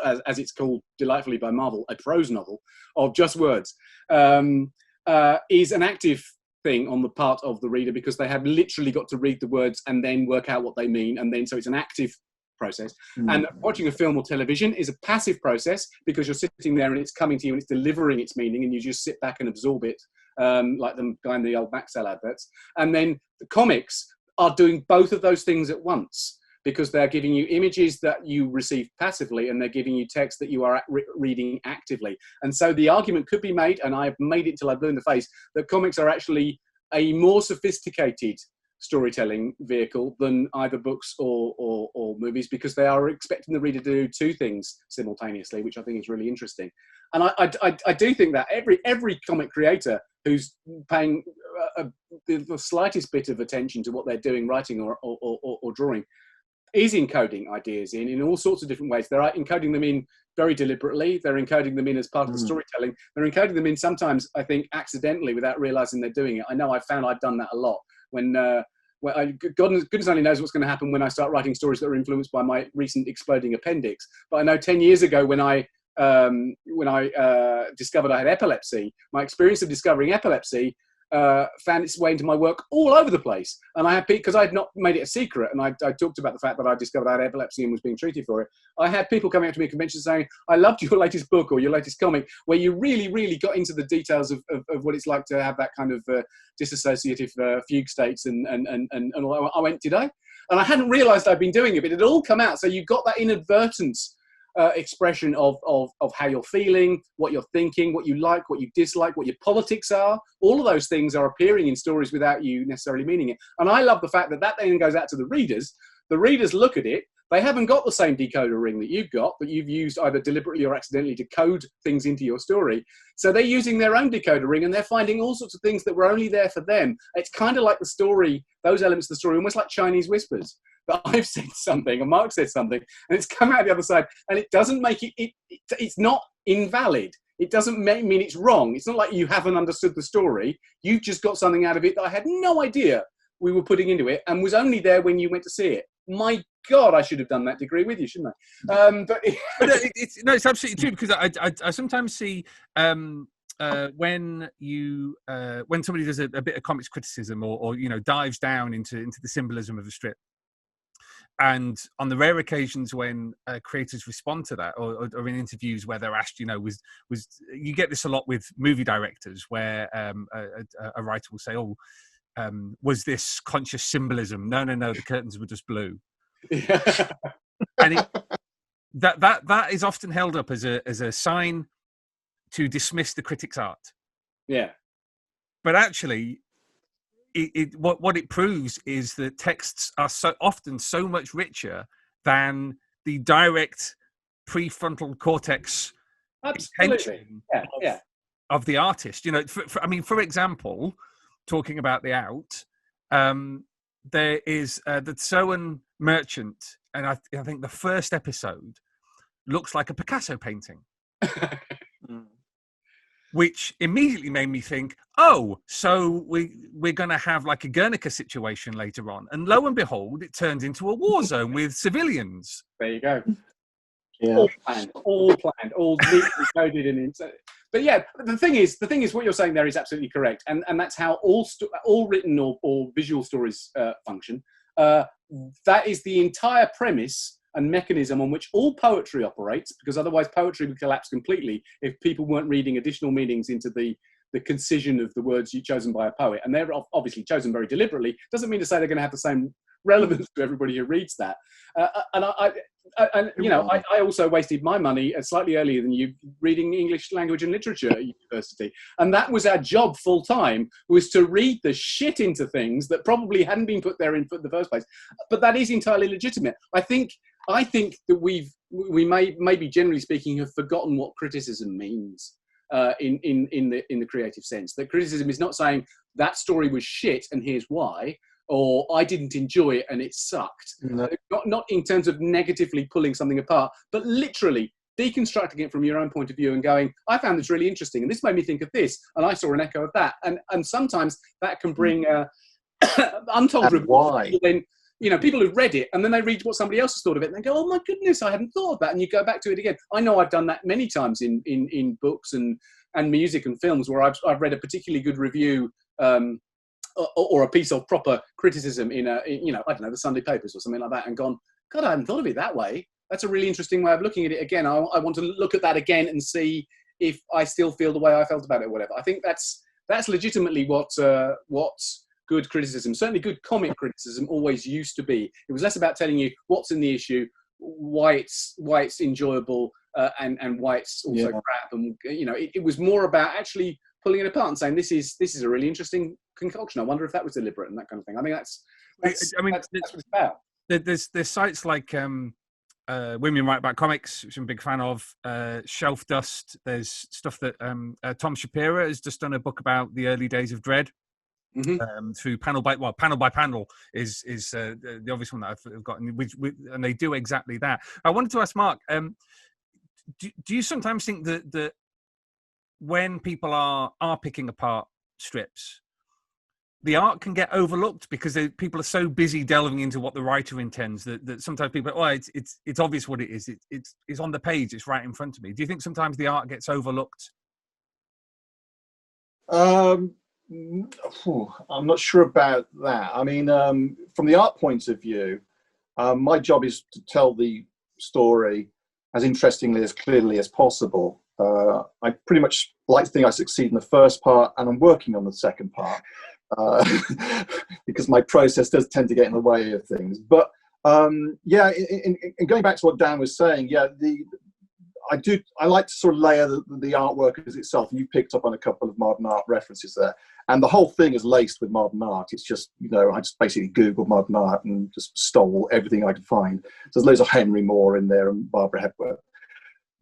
as it's called delightfully by Marvel, a prose novel of just words, is an active thing on the part of the reader, because they have literally got to read the words and then work out what they mean, and then so it's an active process. And watching a film or television is a passive process, because you're sitting there and it's coming to you and it's delivering its meaning, and you just sit back and absorb it, like the guy in the old Maxell adverts. And then the comics are doing both of those things at once, because they're giving you images that you receive passively, and they're giving you text that you are reading actively. And so the argument could be made, and I've made it till I blew in the face, that comics are actually a more sophisticated storytelling vehicle than either books or movies, because they are expecting the reader to do two things simultaneously, which I think is really interesting. And I do think that every comic creator who's paying the slightest bit of attention to what they're doing, writing or drawing, is encoding ideas in all sorts of different ways. They're encoding them in very deliberately. They're encoding them in as part of the storytelling. They're encoding them in sometimes, I think, accidentally, without realizing they're doing it. I know I've done that a lot when goodness only knows what's going to happen when I start writing stories that are influenced by my recent exploding appendix. But I know 10 years ago when I discovered I had epilepsy, my experience of discovering epilepsy found its way into my work all over the place. And I had, because I had not made it a secret, and I talked about the fact that I discovered I had epilepsy and was being treated for it. I had people coming up to me at conventions saying, I loved your latest book or your latest comic, where you really, really got into the details of what it's like to have that kind of disassociative fugue states. And I went, did I? And I hadn't realized I'd been doing it, but it had all come out. So you got that inadvertence expression of how you're feeling, what you're thinking, what you like, what you dislike, what your politics are. All of those things are appearing in stories without you necessarily meaning it. And I love the fact that then goes out to the readers. The readers look at it. They haven't got the same decoder ring that you've got, but you've used either deliberately or accidentally to code things into your story. So they're using their own decoder ring, and they're finding all sorts of things that were only there for them. It's kind of like the story, those elements of the story, almost like Chinese whispers. That I've said something, or Mark said something, and it's come out the other side, and it doesn't make it's not invalid. It doesn't mean it's wrong. It's not like you haven't understood the story. You've just got something out of it that I had no idea we were putting into it, and was only there when you went to see it. My God, I should have done that degree with you, shouldn't I? But it's absolutely true, because I sometimes see when somebody does a bit of comics criticism or dives down into the symbolism of a strip, And on the rare occasions when creators respond to that, or in interviews where they're asked, was you get this a lot with movie directors, where a writer will say, "Oh, was this conscious symbolism?" No, the curtains were just blue. And that is often held up as a sign to dismiss the critic's art. Yeah, but actually, what it proves is that texts are so often so much richer than the direct prefrontal cortex intention of the artist. For example, talking about the out, there is the Sowen Merchant, and I think the first episode looks like a Picasso painting. Which immediately made me think, oh, so we're going to have like a Guernica situation later on. And lo and behold, it turns into a war zone with civilians. There you go. Yeah. All planned, all neatly coded and inserted. But yeah, the thing is, what you're saying there is absolutely correct. And that's how all written or visual stories function. That is the entire premise and mechanism on which all poetry operates, because otherwise poetry would collapse completely if people weren't reading additional meanings into the concision of the words chosen by a poet. And they're obviously chosen very deliberately. Doesn't mean to say they're going to have the same relevance to everybody who reads that. I also wasted my money slightly earlier than you reading English language and literature at university. And that was our job full time, was to read the shit into things that probably hadn't been put there in the first place. But that is entirely legitimate. I think that we may, maybe generally speaking, have forgotten what criticism means in the creative sense. That criticism is not saying that story was shit and here's why, or I didn't enjoy it and it sucked. No. Not in terms of negatively pulling something apart, but literally deconstructing it from your own point of view and going, I found this really interesting and this made me think of this and I saw an echo of that. And sometimes that can bring untold reward. People who've read it and then they read what somebody else has thought of it and they go, oh my goodness, I hadn't thought of that. And you go back to it again. I know I've done that many times in books and music and films where I've read a particularly good review or a piece of proper criticism in I don't know, the Sunday papers or something like that, and gone, God, I hadn't thought of it that way. That's a really interesting way of looking at it again. I want to look at that again and see if I still feel the way I felt about it or whatever. I think that's legitimately what good criticism, certainly good comic criticism, always used to be. It was less about telling you what's in the issue, why it's enjoyable, and why it's also crap. And it was more about actually pulling it apart and saying this is a really interesting concoction. I wonder if that was deliberate and that kind of thing. I think that's what it's about. There's sites like Women Write About Comics, which I'm a big fan of. Shelf Dust. There's stuff that Tom Shapiro has just done a book about the early days of Dread. Mm-hmm. Through panel by panel is the obvious one that I've got, and they do exactly that. I wanted to ask Mark, do you sometimes think that when people are picking apart strips, the art can get overlooked because people are so busy delving into what the writer intends that sometimes people, it's obvious what it is. It's on the page. It's right in front of me. Do you think sometimes the art gets overlooked? I'm not sure about that. I mean, from the art point of view, my job is to tell the story as interestingly, as clearly as possible. I pretty much like to think I succeed in the first part, and I'm working on the second part because my process does tend to get in the way of things. But in going back to what Dan was saying, I like to sort of layer the artwork as itself, and you picked up on a couple of modern art references there. And the whole thing is laced with modern art. It's just, I just basically Googled modern art and just stole everything I could find. So there's loads of Henry Moore in there and Barbara Hepworth.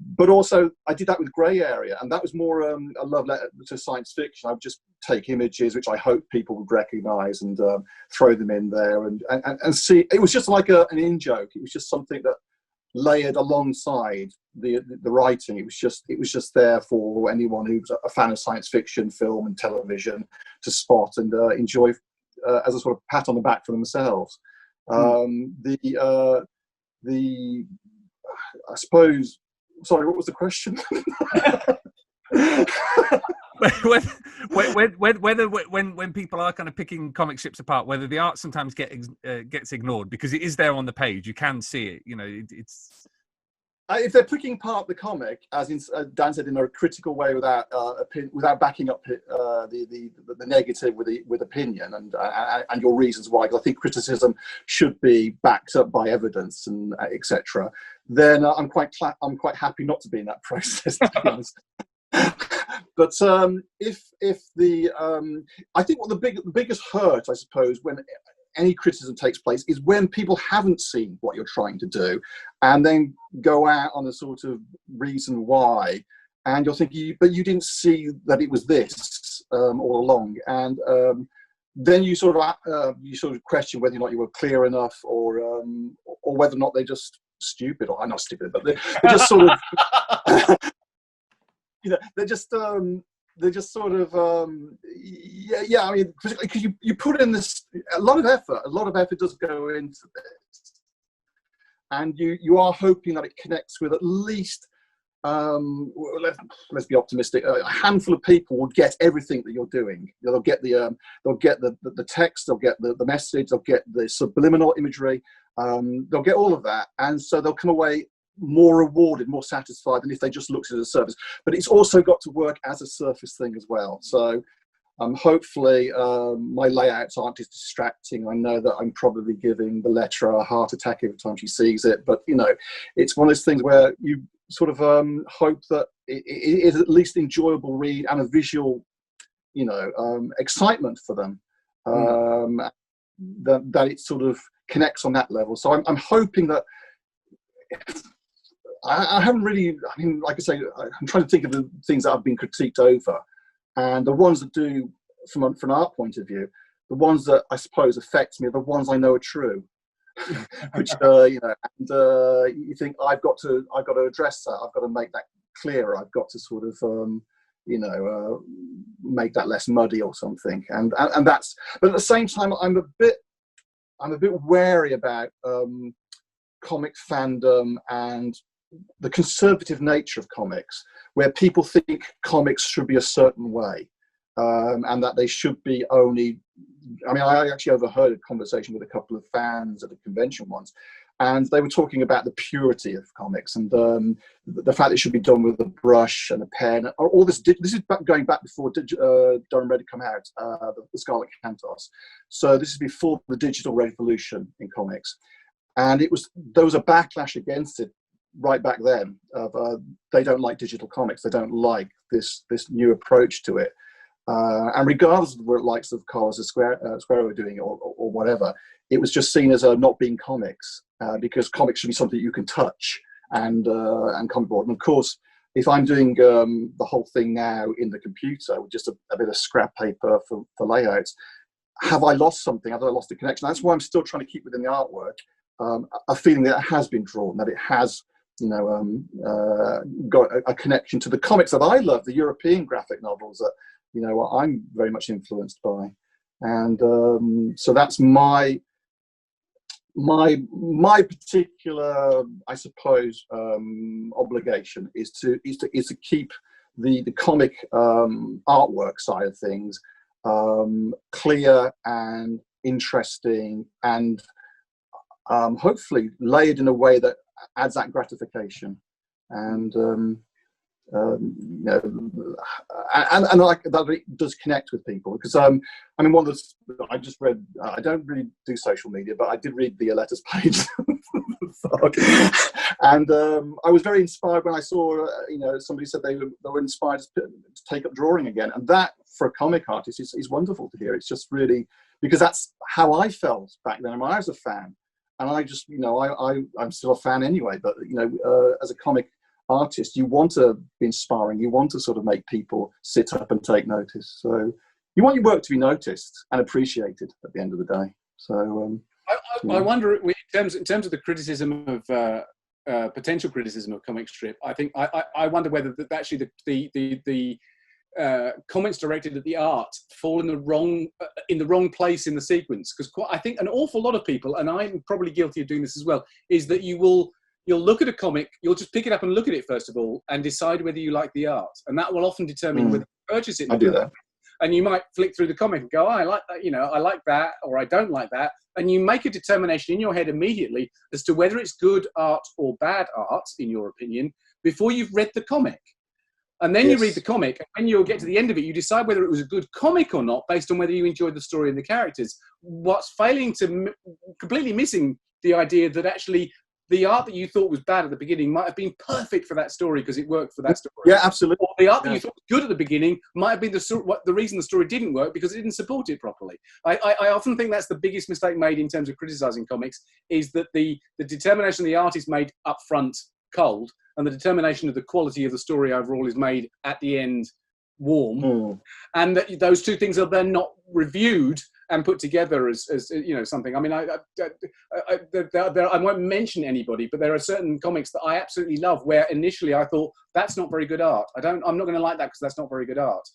But also, I did that with Grey Area, and that was more a love letter to science fiction. I would just take images which I hope people would recognise and throw them in there and see. It was just like an in-joke. It was just something that layered alongside the writing. It was just there for anyone who's a fan of science fiction, film and television to spot and enjoy as a sort of pat on the back for themselves. I suppose, sorry, what was the question? when people are kind of picking comic strips apart, whether the art sometimes gets ignored because it is there on the page, you can see it. You know, it's. If they're picking apart the comic, as Dan said, in a critical way, without backing up the negative with opinion and your reasons why, because I think criticism should be backed up by evidence and etc. Then I'm quite happy not to be in that process, to be honest. But if the I think what the biggest hurt, I suppose, when any criticism takes place is when people haven't seen what you're trying to do and then go out on a sort of reason why, and you're thinking, but you didn't see that it was this all along, and then you sort of question whether or not you were clear enough, or whether or not they're just stupid, or I'm not stupid, but they're just sort of they're just sort of yeah. I mean, because you put in this a lot of effort does go into this, and you are hoping that it connects with at least let's be optimistic, a handful of people will get everything that you're doing. They'll get the text, they'll get the message, they'll get the subliminal imagery, they'll get all of that, and so they'll come away more rewarded, more satisfied than if they just looked at it as a surface. But it's also got to work as a surface thing as well. So hopefully my layouts aren't as distracting. I know that I'm probably giving the letter a heart attack every time she sees it, but it's one of those things where you sort of hope that it is at least enjoyable read and a visual excitement for them, that it sort of connects on that level. So I'm hoping that I haven't really, I mean, like I say, I'm trying to think of the things that I've been critiqued over, and the ones that do, from an art point of view, the ones that I suppose affect me are the ones I know are true, which and you think I've got to address that, I've got to make that clearer, I've got to sort of make that less muddy or something, and that's. But at the same time, I'm a bit wary about comic fandom and the conservative nature of comics, where people think comics should be a certain way, and that they should be only. I mean, I actually overheard a conversation with a couple of fans at a convention once, and they were talking about the purity of comics and the fact it should be done with a brush and a pen. All this. This is going back before Durham Red had come out, the Scarlet Cantos. So this is before the digital revolution in comics, and there was a backlash against it right back then. They don't like digital comics. They don't like this new approach to it. And regardless of what likes of Carlos Esquero were doing or whatever, it was just seen as not being comics, because comics should be something you can touch and comic board. And of course, if I'm doing the whole thing now in the computer with just a bit of scrap paper for layouts, have I lost something? Have I lost the connection? That's why I'm still trying to keep within the artwork a feeling that it has been drawn, that it has got a connection to the comics that I love, the European graphic novels that I'm very much influenced by, and so that's my particular, I suppose, obligation is to keep the comic artwork side of things clear and interesting, and hopefully layered in a way that adds that gratification, and and like that it does connect with people, because I mean, one of the, I just read, I don't really do social media, but I did read the letters page and I was very inspired when I saw somebody said they were inspired to take up drawing again, and that for a comic artist is wonderful to hear. It's just really, because that's how I felt back then when I was a fan, and I just I'm still a fan anyway, but as a comic artist, you want to be inspiring, you want to sort of make people sit up and take notice, so you want your work to be noticed and appreciated at the end of the day. So I wonder, in terms of the criticism of potential criticism of comic strip, I think I wonder whether that actually the comments directed at the art fall in the wrong place in the sequence, because I think an awful lot of people, and I'm probably guilty of doing this as well, is that you'll look at a comic, you'll just pick it up and look at it first of all and decide whether you like the art, and that will often determine whether purchase it. I do that. And you might flick through the comic and go, oh, I like that, I like that, or I don't like that. And you make a determination in your head immediately as to whether it's good art or bad art, in your opinion, before you've read the comic. And then you read the comic, and when you get to the end of it, you decide whether it was a good comic or not, based on whether you enjoyed the story and the characters. What's failing to, completely missing the idea that actually the art that you thought was bad at the beginning might have been perfect for that story because it worked for that story. Yeah, absolutely. Or the art that you thought was good at the beginning might have been the reason the story didn't work because it didn't support it properly. I often think that's the biggest mistake made in terms of criticizing comics, is that the determination of the art is made up front cold, and the determination of the quality of the story overall is made at the end warm. And that those two things are then not reviewed and put together as something. I mean, I won't mention anybody, but there are certain comics that I absolutely love where initially I thought that's not very good art. I'm not going to like that because that's not very good art.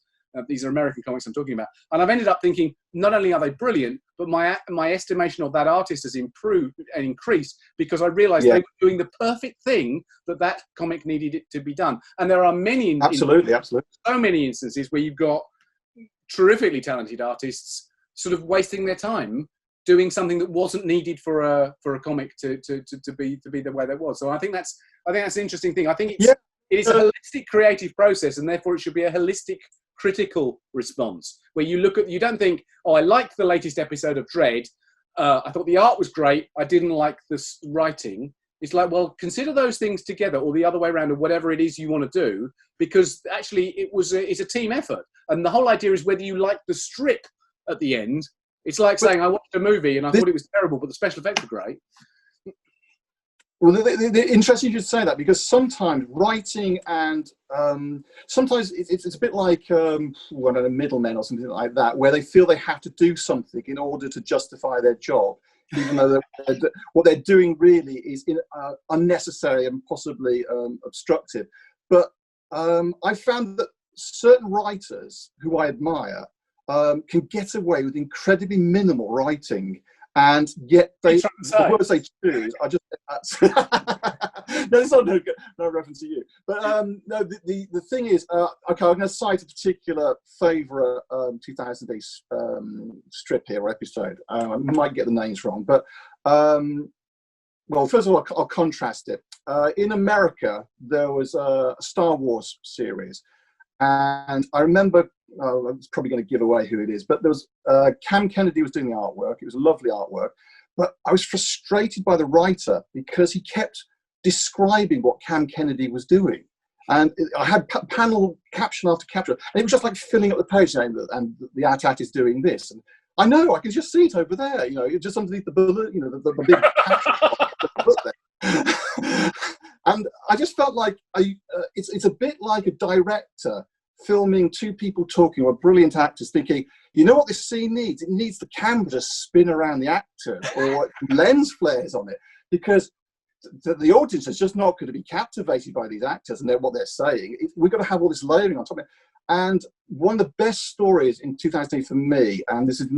These are American comics I'm talking about, and I've ended up thinking not only are they brilliant, but my estimation of that artist has improved and increased because I realised they were doing the perfect thing that comic needed it to be done. And there are many, absolutely, so many instances where you've got terrifically talented artists sort of wasting their time doing something that wasn't needed for a comic to be the way that was. So I think that's an interesting thing. I think it is a holistic creative process, and therefore it should be a holistic critical response where you don't think, oh, I liked the latest episode of Dredd, I thought the art was great, I didn't like this writing. It's like, well, consider those things together, or the other way around, or whatever it is you want to do, because actually it's a team effort. And the whole idea is whether you like the strip at the end. It's like saying I watched a movie and I thought it was terrible, but the special effects were great. Well, the interesting you should say that, because sometimes writing and sometimes it's a bit like middlemen or something like that, where they feel they have to do something in order to justify their job, even though what they're doing really is unnecessary and possibly obstructive. But I found that certain writers who I admire can get away with incredibly minimal writing. And yet the words they choose are just no, it's not no reference to you. But no, the thing is, okay, I'm going to cite a particular favourite 2000 AD strip here, or episode. I might get the names wrong, but well, first of all, I'll contrast it. In America, there was a Star Wars series, and I remember. I was probably going to give away who it is, but there was Cam Kennedy was doing the artwork. It was lovely artwork, but I was frustrated by the writer because he kept describing what Cam Kennedy was doing, and I had panel caption after caption, and it was just like filling up the page and the AT-AT is doing this, and I know I can just see it over there. It's just underneath the bullet, the big caption there. And I just felt like it's a bit like a director filming two people talking, or brilliant actors thinking, you know what this scene needs? It needs the camera to spin around the actors or lens flares on it, because the audience is just not going to be captivated by these actors and what they're saying. We've got to have all this layering on top of it. And one of the best stories in 2008 for me, and this is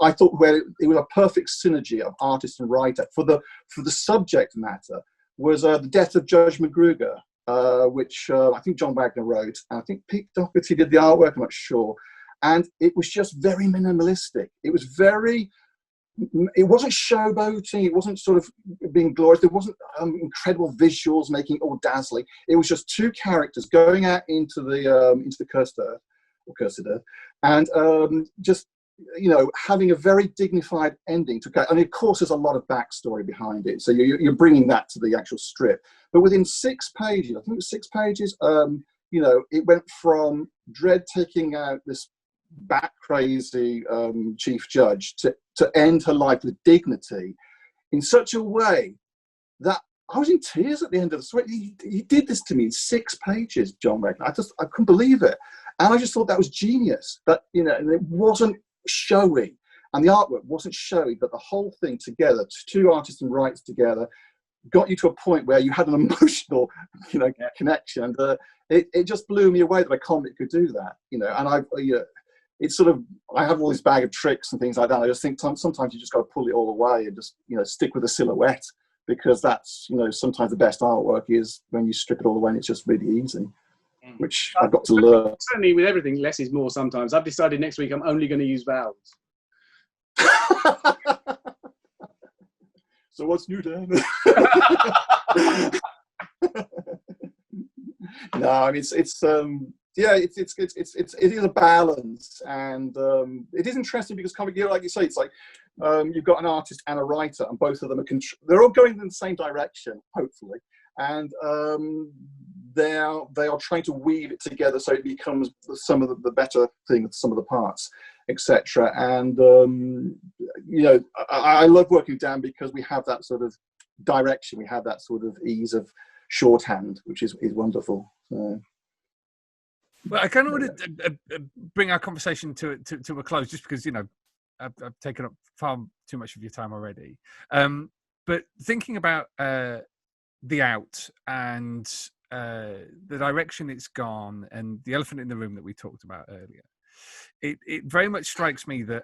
I thought where it was a perfect synergy of artist and writer for the subject matter, was the death of Judge McGruger. Which I think John Wagner wrote, and I think Pete Doherty did the artwork, I'm not sure. And it was just very minimalistic. It wasn't showboating, it wasn't sort of being glorious, there wasn't incredible visuals making it all dazzling. It was just two characters going out into the cursed earth, and just having a very dignified ending. And of course, there's a lot of backstory behind it, so you're bringing that to the actual strip. But within 6 pages, I think it was 6 pages, it went from Dredd taking out this bat crazy chief judge to end her life with dignity in such a way that I was in tears at the end of the story. He did this to me in 6 pages, John Wagner. I couldn't believe it, and I just thought that was genius. That and it wasn't showy, and the artwork wasn't showy, but the whole thing together, two artists and writers together, got you to a point where you had an emotional connection, and it just blew me away that a comic could do that. And it's sort of, I have all this bag of tricks and things like that. I just think sometimes you just got to pull it all away and just stick with the silhouette, because that's sometimes the best artwork is when you strip it all away and it's just really easy. which I've got to learn. Certainly with everything, less is more sometimes. I've decided next week I'm only going to use vowels. So what's new, Dan? No, I mean it is a balance, and it is interesting because comic, like you say, it's like you've got an artist and a writer, and both of them they're all going in the same direction, hopefully, and they are trying to weave it together so it becomes some of the better things, some of the parts, etc. And I love working with Dan because we have that sort of direction, we have that sort of ease of shorthand, which is wonderful. So. Well, I kind of want to bring our conversation to a close, just because I've taken up far too much of your time already. But thinking about the out and the direction it's gone, and the elephant in the room that we talked about earlier, it very much strikes me that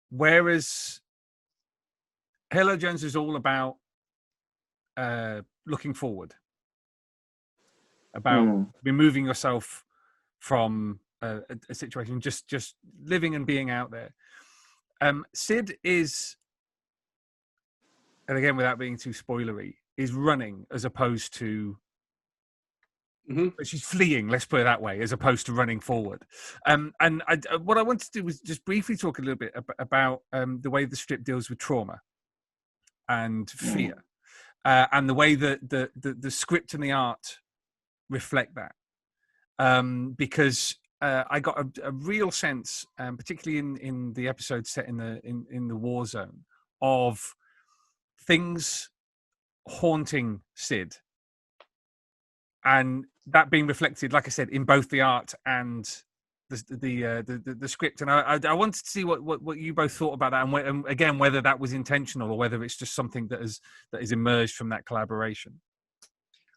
whereas Hello Jones is all about looking forward, about removing yourself from a situation, just living and being out there. Cyd is, and again without being too spoilery, is running as opposed to she's fleeing, let's put it that way, as opposed to running forward. What I wanted to do was just briefly talk a little bit about the way the strip deals with trauma and fear, and the way that the script and the art reflect that, because I got a real sense, particularly in the episode set in the war zone, of things haunting Cyd, and that being reflected, like I said, in both the art and the script. And I wanted to see what you both thought about that, and again whether that was intentional or whether it's just something that is emerged from that collaboration.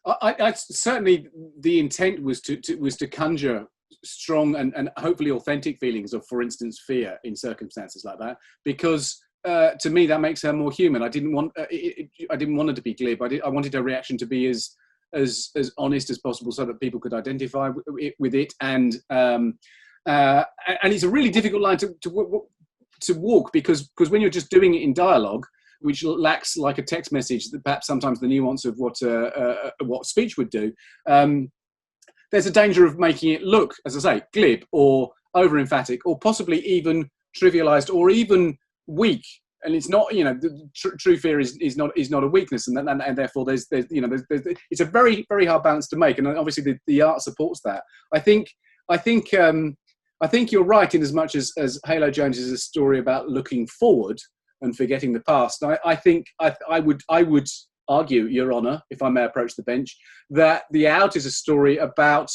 I certainly, the intent was to conjure strong and hopefully authentic feelings of, for instance, fear in circumstances like that, because to me that makes her more human. I didn't want her to be glib. I wanted her reaction to be as honest as possible, so that people could identify with it. And it's a really difficult line to walk, because when you're just doing it in dialogue, which lacks like a text message, that perhaps sometimes the nuance of what speech would do, there's a danger of making it look, as I say, glib or over emphatic, or possibly even trivialized or even weak. And it's not, the true fear is not a weakness, and therefore there's it's a very, very hard balance to make, and obviously the art supports that. I think you're right in as much as Halo Jones is a story about looking forward and forgetting the past. I think I would argue, Your Honour, if I may approach the bench, that The Out is a story about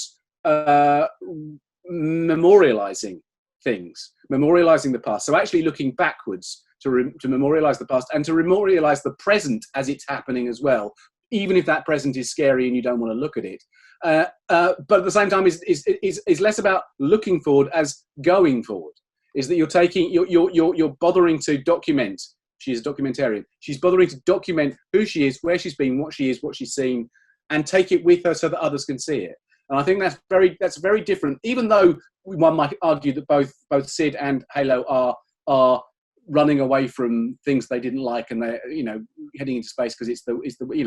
memorialising things, memorialising the past. So actually looking backwards to memorialise the past and to memorialise the present as it's happening as well, even if that present is scary and you don't want to look at it. But at the same time, is less about looking forward as going forward. Is that you're bothering to document. She's a documentarian. She's bothering to document who she is, where she's been, what she is, what she's seen, and take it with her so that others can see it. And I think that's very different. Even though one might argue that both Cyd and Halo are running away from things they didn't like, and they're heading into space because it's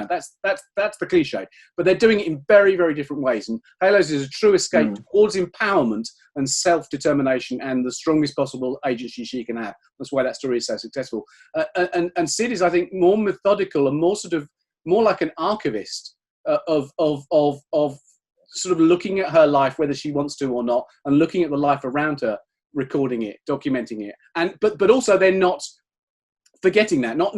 that's the cliche. But they're doing it in very, very different ways. And Halo's is a true escape towards empowerment and self-determination and the strongest possible agency she can have. That's why that story is so successful. And Cyd is, I think, more methodical and more like an archivist of sort of looking at her life, whether she wants to or not, and looking at the life around her, recording it, documenting it, but also they're not forgetting that, not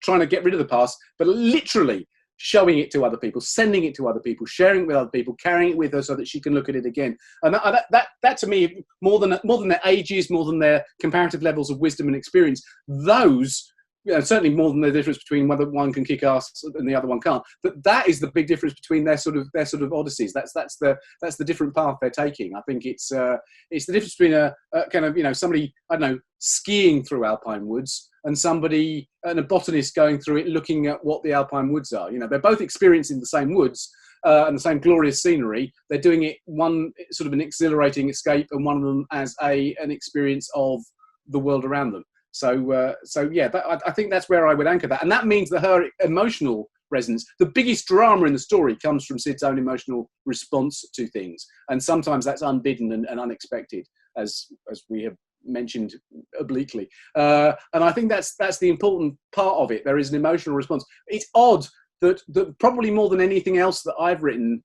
trying to get rid of the past, but literally showing it to other people, sending it to other people, sharing it with other people, carrying it with her so that she can look at it again. And that to me, more than their ages, more than their comparative levels of wisdom and experience, those. Certainly more than the difference between whether one can kick ass and the other one can't. But that is the big difference between their sort of odysseys. That's the different path they're taking. I think it's the difference between a kind of somebody, I don't know, skiing through alpine woods and a botanist going through it, looking at what the alpine woods are. They're both experiencing the same woods, and the same glorious scenery. They're doing it one sort of an exhilarating escape, and one of them as an experience of the world around them. So yeah, I think that's where I would anchor that, and that means that her emotional resonance, the biggest drama in the story, comes from Cyd's own emotional response to things, and sometimes that's unbidden and unexpected, as we have mentioned obliquely. And I think that's the important part of it. There is an emotional response. It's odd that probably more than anything else that I've written,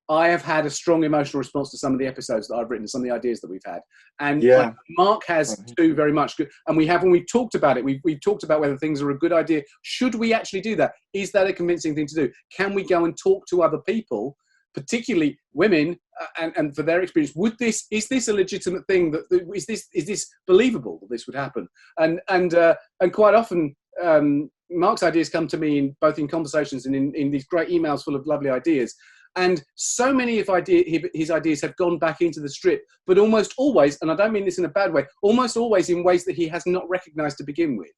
I have had a strong emotional response to some of the episodes that I've written, some of the ideas that we've had. And Mark has too, very much. And when we've talked about it, we've talked about whether things are a good idea. Should we actually do that? Is that a convincing thing to do? Can we go and talk to other people, particularly women, and for their experience? Is this a legitimate thing? Is this believable that this would happen? And quite often, Mark's ideas come to me both in conversations and in these great emails full of lovely ideas. And so many of his ideas have gone back into the strip, but almost always, and I don't mean this in a bad way, almost always in ways that he has not recognised to begin with.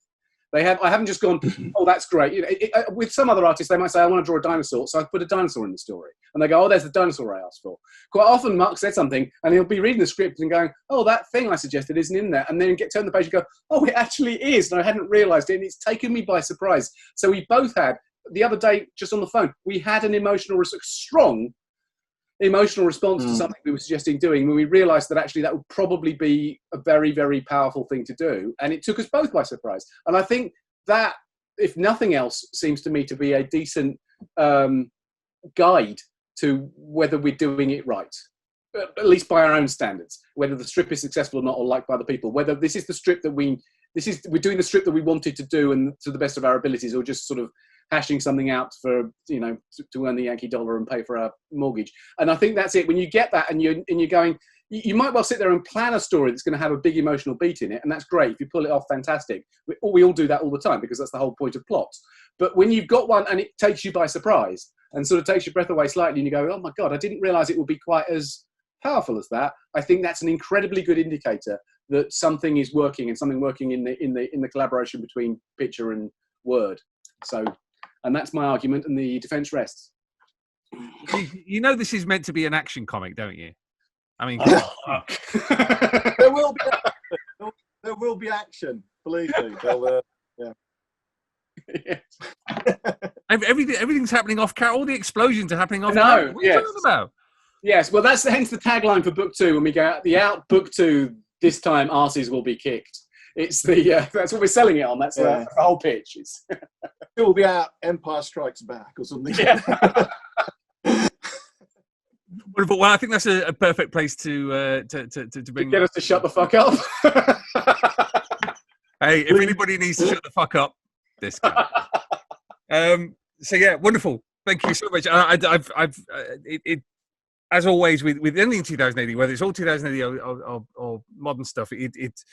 I haven't just gone, oh, that's great. You know, with some other artists, they might say, I want to draw a dinosaur, so I put a dinosaur in the story. And they go, oh, there's the dinosaur I asked for. Quite often, Mark said something, and he'll be reading the script and going, oh, that thing I suggested isn't in there. And then turn the page and go, oh, it actually is, and I hadn't realised it, and it's taken me by surprise. So we both had, the other day, just on the phone, we had an strong emotional response to something we were suggesting doing, when we realised that actually that would probably be a very, very powerful thing to do. And it took us both by surprise. And I think that, if nothing else, seems to me to be a decent guide to whether we're doing it right, at least by our own standards, whether the strip is successful or not, or liked by the people, whether this is the strip that we're doing the strip that we wanted to do and to the best of our abilities, or just sort of hashing something out for, you know, to earn the Yankee dollar and pay for our mortgage. And I think that's it. When you get that and you're going, you might well sit there and plan a story that's going to have a big emotional beat in it, and that's great. If you pull it off, fantastic. We all do that all the time, because that's the whole point of plots. But when you've got one and it takes you by surprise and sort of takes your breath away slightly, and you go, oh my God, I didn't realise it would be quite as powerful as that, I think that's an incredibly good indicator that something is working, and something working in the collaboration between picture and word. So, and that's my argument, and the defence rests. You know this is meant to be an action comic, don't you? I mean, there will be action. Believe me. Everything's happening off camera. All the explosions are happening off camera. What are you talking about? Yes, well, that's hence the tagline for book 2. When we go out book 2, this time arses will be kicked. It's that's what we're selling it on. That's the whole pitch. It will be out Empire Strikes Back or something. Yeah. Well, I think that's a perfect place to bring. Get us to shut the fuck up. Hey, if anybody needs to shut the fuck up, this guy. So yeah, wonderful. Thank you so much. As always with anything 2080, whether it's all 2080 or modern stuff, it's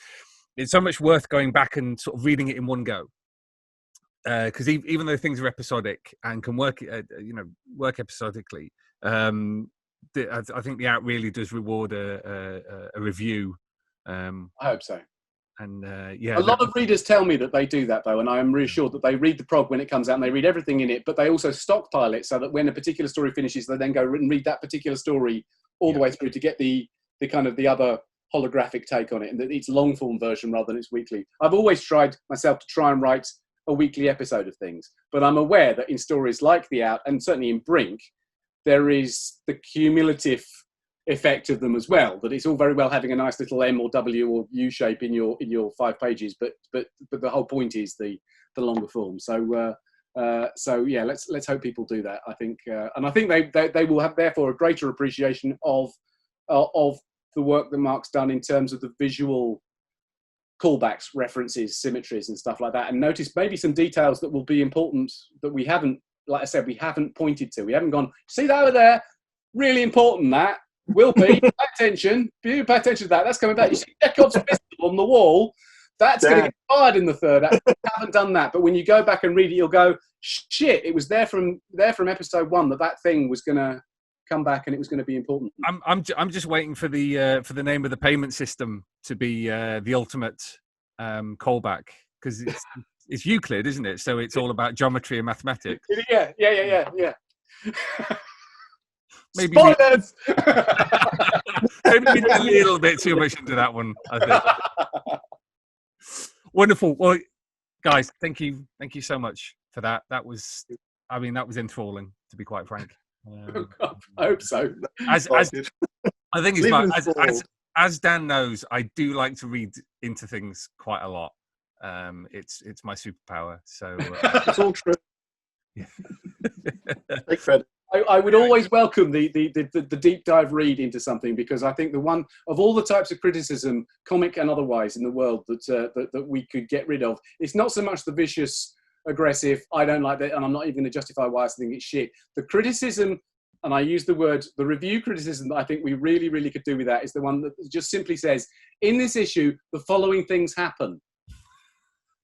so much worth going back and sort of reading it in one go. Because even though things are episodic and can work episodically, I think the out really does reward a review. I hope so. And a lot of readers tell me that they do that, though, and I am reassured that they read the prog when it comes out and they read everything in it, but they also stockpile it so that when a particular story finishes, they then go and read that particular story all the way through to get the kind of the other holographic take on it, and that it's long form version rather than it's weekly. I've always tried myself to try and write a weekly episode of things, but I'm aware that in stories like The Out, and certainly in Brink, there is the cumulative effect of them as well, that it's all very well having a nice little M or W or U shape in your 5 pages, but the whole point is the longer form. So yeah, let's hope people do that. I think and I think they will have therefore a greater appreciation of the work that Mark's done in terms of the visual callbacks, references, symmetries and stuff like that, and notice maybe some details that will be important that we haven't, like I said, we haven't pointed to. We haven't gone, see that over there? Really important, that will be. Pay attention to that. That's coming back. You see Chekhov's pistol on the wall. That's going to get fired in the third act. We haven't done that. But when you go back and read it, you'll go, shit, it was there from episode 1 that thing was going to come back and it was going to be important. I'm just waiting for the name of the payment system to be the ultimate callback, because it's Euclid, isn't it? So it's all about geometry and mathematics. Yeah. Maybe Spoilers! maybe we did a little bit too much into that one, I think. Wonderful. Well, guys, thank you so much for that. That was enthralling, to be quite frank. I hope so. As I think it's Mark, as Dan knows, I do like to read into things quite a lot. It's my superpower. So it's all true. Yeah. Take credit. I would always welcome the deep dive read into something, because I think the one of all the types of criticism, comic and otherwise, in the world that we could get rid of, it's not so much the vicious, aggressive, I don't like that, and I'm not even going to justify why I think it's shit. The criticism, and I use the review criticism that I think we really, really could do with that, is the one that just simply says, in this issue, the following things happen.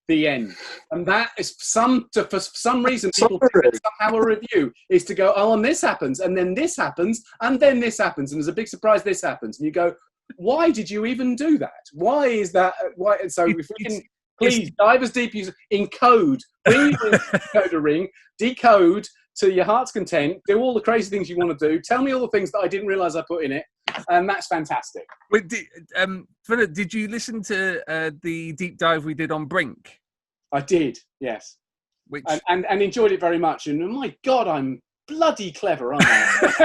The end. And that is for some reason, people think that somehow a review is to go, oh, and this happens, and then this happens, and then this happens, and there's a big surprise, this happens. And you go, why did you even do that? Why is that? Why? And so if we can please dive as deep as encode, bring you in decoder ring, decode to your heart's content, do all the crazy things you want to do, tell me all the things that I didn't realize I put in it, and that's fantastic. Wait, Philip, did you listen to the deep dive we did on Brink? I did, yes. And enjoyed it very much. And my God, I'm bloody clever, aren't I?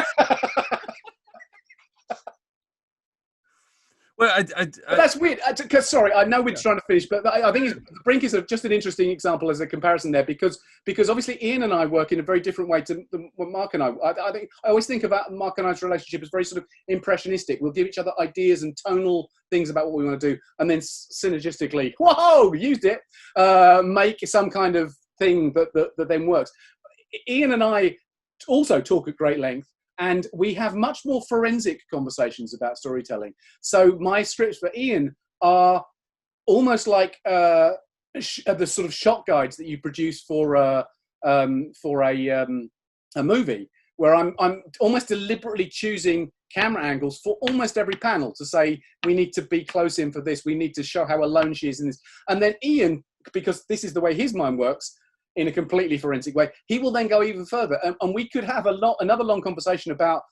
Well, but that's weird. Sorry, I know we're trying to finish, but I think Brink is just an interesting example as a comparison there, because obviously Ian and I work in a very different way to what Mark and I always think about Mark and I's relationship as very sort of impressionistic. We'll give each other ideas and tonal things about what we want to do, and then synergistically, whoa, used it, make some kind of thing that then works. Ian and I also talk at great length, and we have much more forensic conversations about storytelling. So my scripts for Ian are almost like the sort of shot guides that you produce for a movie, where I'm almost deliberately choosing camera angles for almost every panel to say, we need to be close in for this, we need to show how alone she is in this. And then Ian, because this is the way his mind works, in a completely forensic way, he will then go even further, and we could have another long conversation about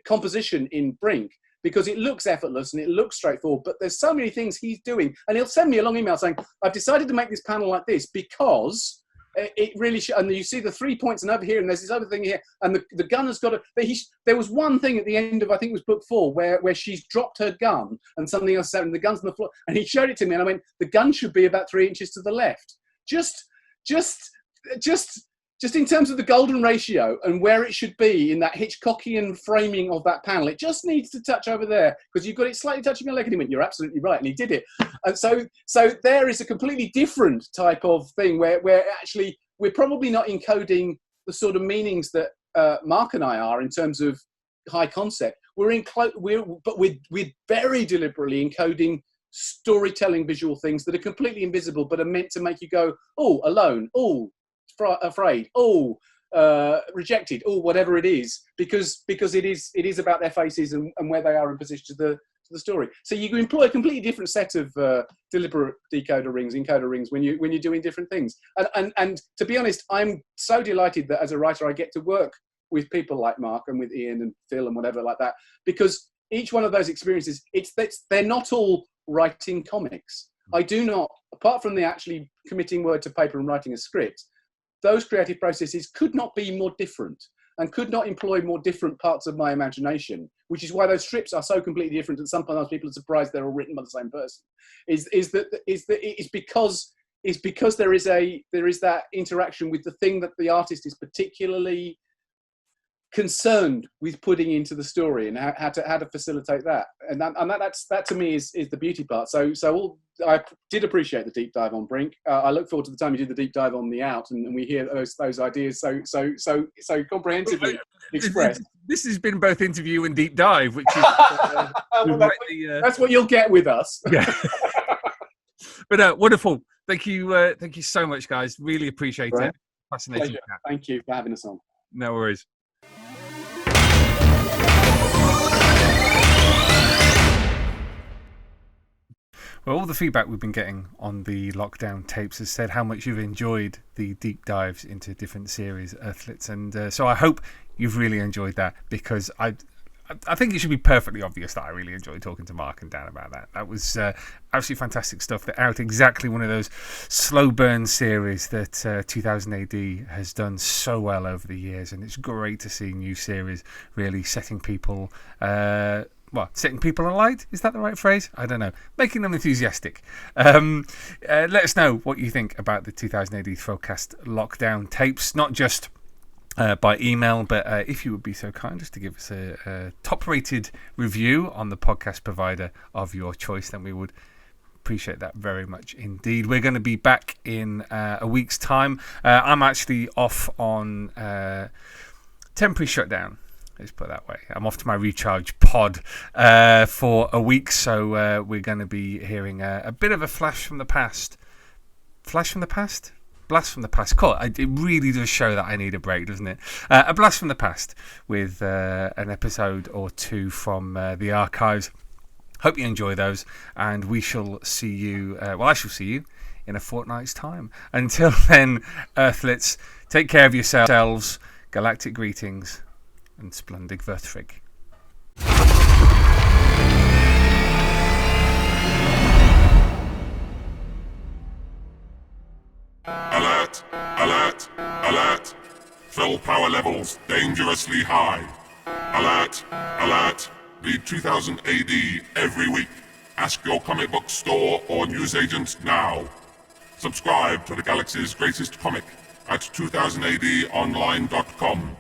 composition in Brink, because it looks effortless and it looks straightforward, but there's so many things he's doing, and he'll send me a long email saying, I've decided to make this panel like this because it really and you see the 3 points and over here, and there's this other thing here, and the gun has got to, there was one thing at the end of, I think it was book 4, where she's dropped her gun and something else happened, and the gun's on the floor, and he showed it to me, and I went, the gun should be about 3 inches to the left. Just in terms of the golden ratio and where it should be in that Hitchcockian framing of that panel, it just needs to touch over there, because you've got it slightly touching your leg, and he went, you're absolutely right, and he did it. And so there is a completely different type of thing where actually we're probably not encoding the sort of meanings that Mark and I are in terms of high concept. We're very deliberately encoding storytelling visual things that are completely invisible but are meant to make you go, oh, alone, oh, afraid, oh, rejected, oh, whatever it is, because it is about their faces and where they are in position to the story. So you employ a completely different set of deliberate encoder rings when you're doing different things. And to be honest, I'm so delighted that as a writer I get to work with people like Mark and with Ian and Phil and whatever like that, because each one of those experiences, they're not all writing comics. I do not, apart from the actually committing word to paper and writing a script, those creative processes could not be more different and could not employ more different parts of my imagination, which is why those strips are so completely different, and sometimes people are surprised they're all written by the same person. It's because there is that interaction with the thing that the artist is particularly concerned with putting into the story, and how to facilitate that, and that to me is the beauty part. So I did appreciate the deep dive on Brink. I look forward to the time you do the deep dive on The Out, and we hear those ideas so comprehensively expressed. This has been both interview and deep dive, which is that's what you'll get with us. Yeah. But wonderful. Thank you so much, guys. Really appreciate it. Fascinating. Pleasure. Thank you for having us on. No worries. Well, all the feedback we've been getting on the lockdown tapes has said how much you've enjoyed the deep dives into different series, Earthlets, and so I hope you've really enjoyed that, because I think it should be perfectly obvious that I really enjoyed talking to Mark and Dan about that. That was absolutely fantastic stuff. They're out exactly one of those slow burn series that 2000 AD has done so well over the years, and it's great to see new series really setting people setting people alight. Is that the right phrase? I don't know. Making them enthusiastic. Let us know what you think about the 2000 AD Thrillcast lockdown tapes, not just by email, but if you would be so kind just to give us a top-rated review on the podcast provider of your choice, then we would appreciate that very much indeed. We're going to be back in a week's time. I'm actually off on temporary shutdown. Let's put it that way. I'm off to my recharge pod for a week, so we're going to be hearing a bit of a flash from the past. Flash from the past? Blast from the past. Cool. It really does show that I need a break, doesn't it? A blast from the past with an episode or two from the archives. Hope you enjoy those, and we shall see you. I shall see you in a fortnight's time. Until then, Earthlets, take care of yourselves. Galactic greetings and Splundig Verthrig. Alert! Alert! Alert! Fill power levels dangerously high. Alert! Alert! Read 2000 AD every week. Ask your comic book store or newsagent now. Subscribe to the galaxy's greatest comic at 2000adonline.com.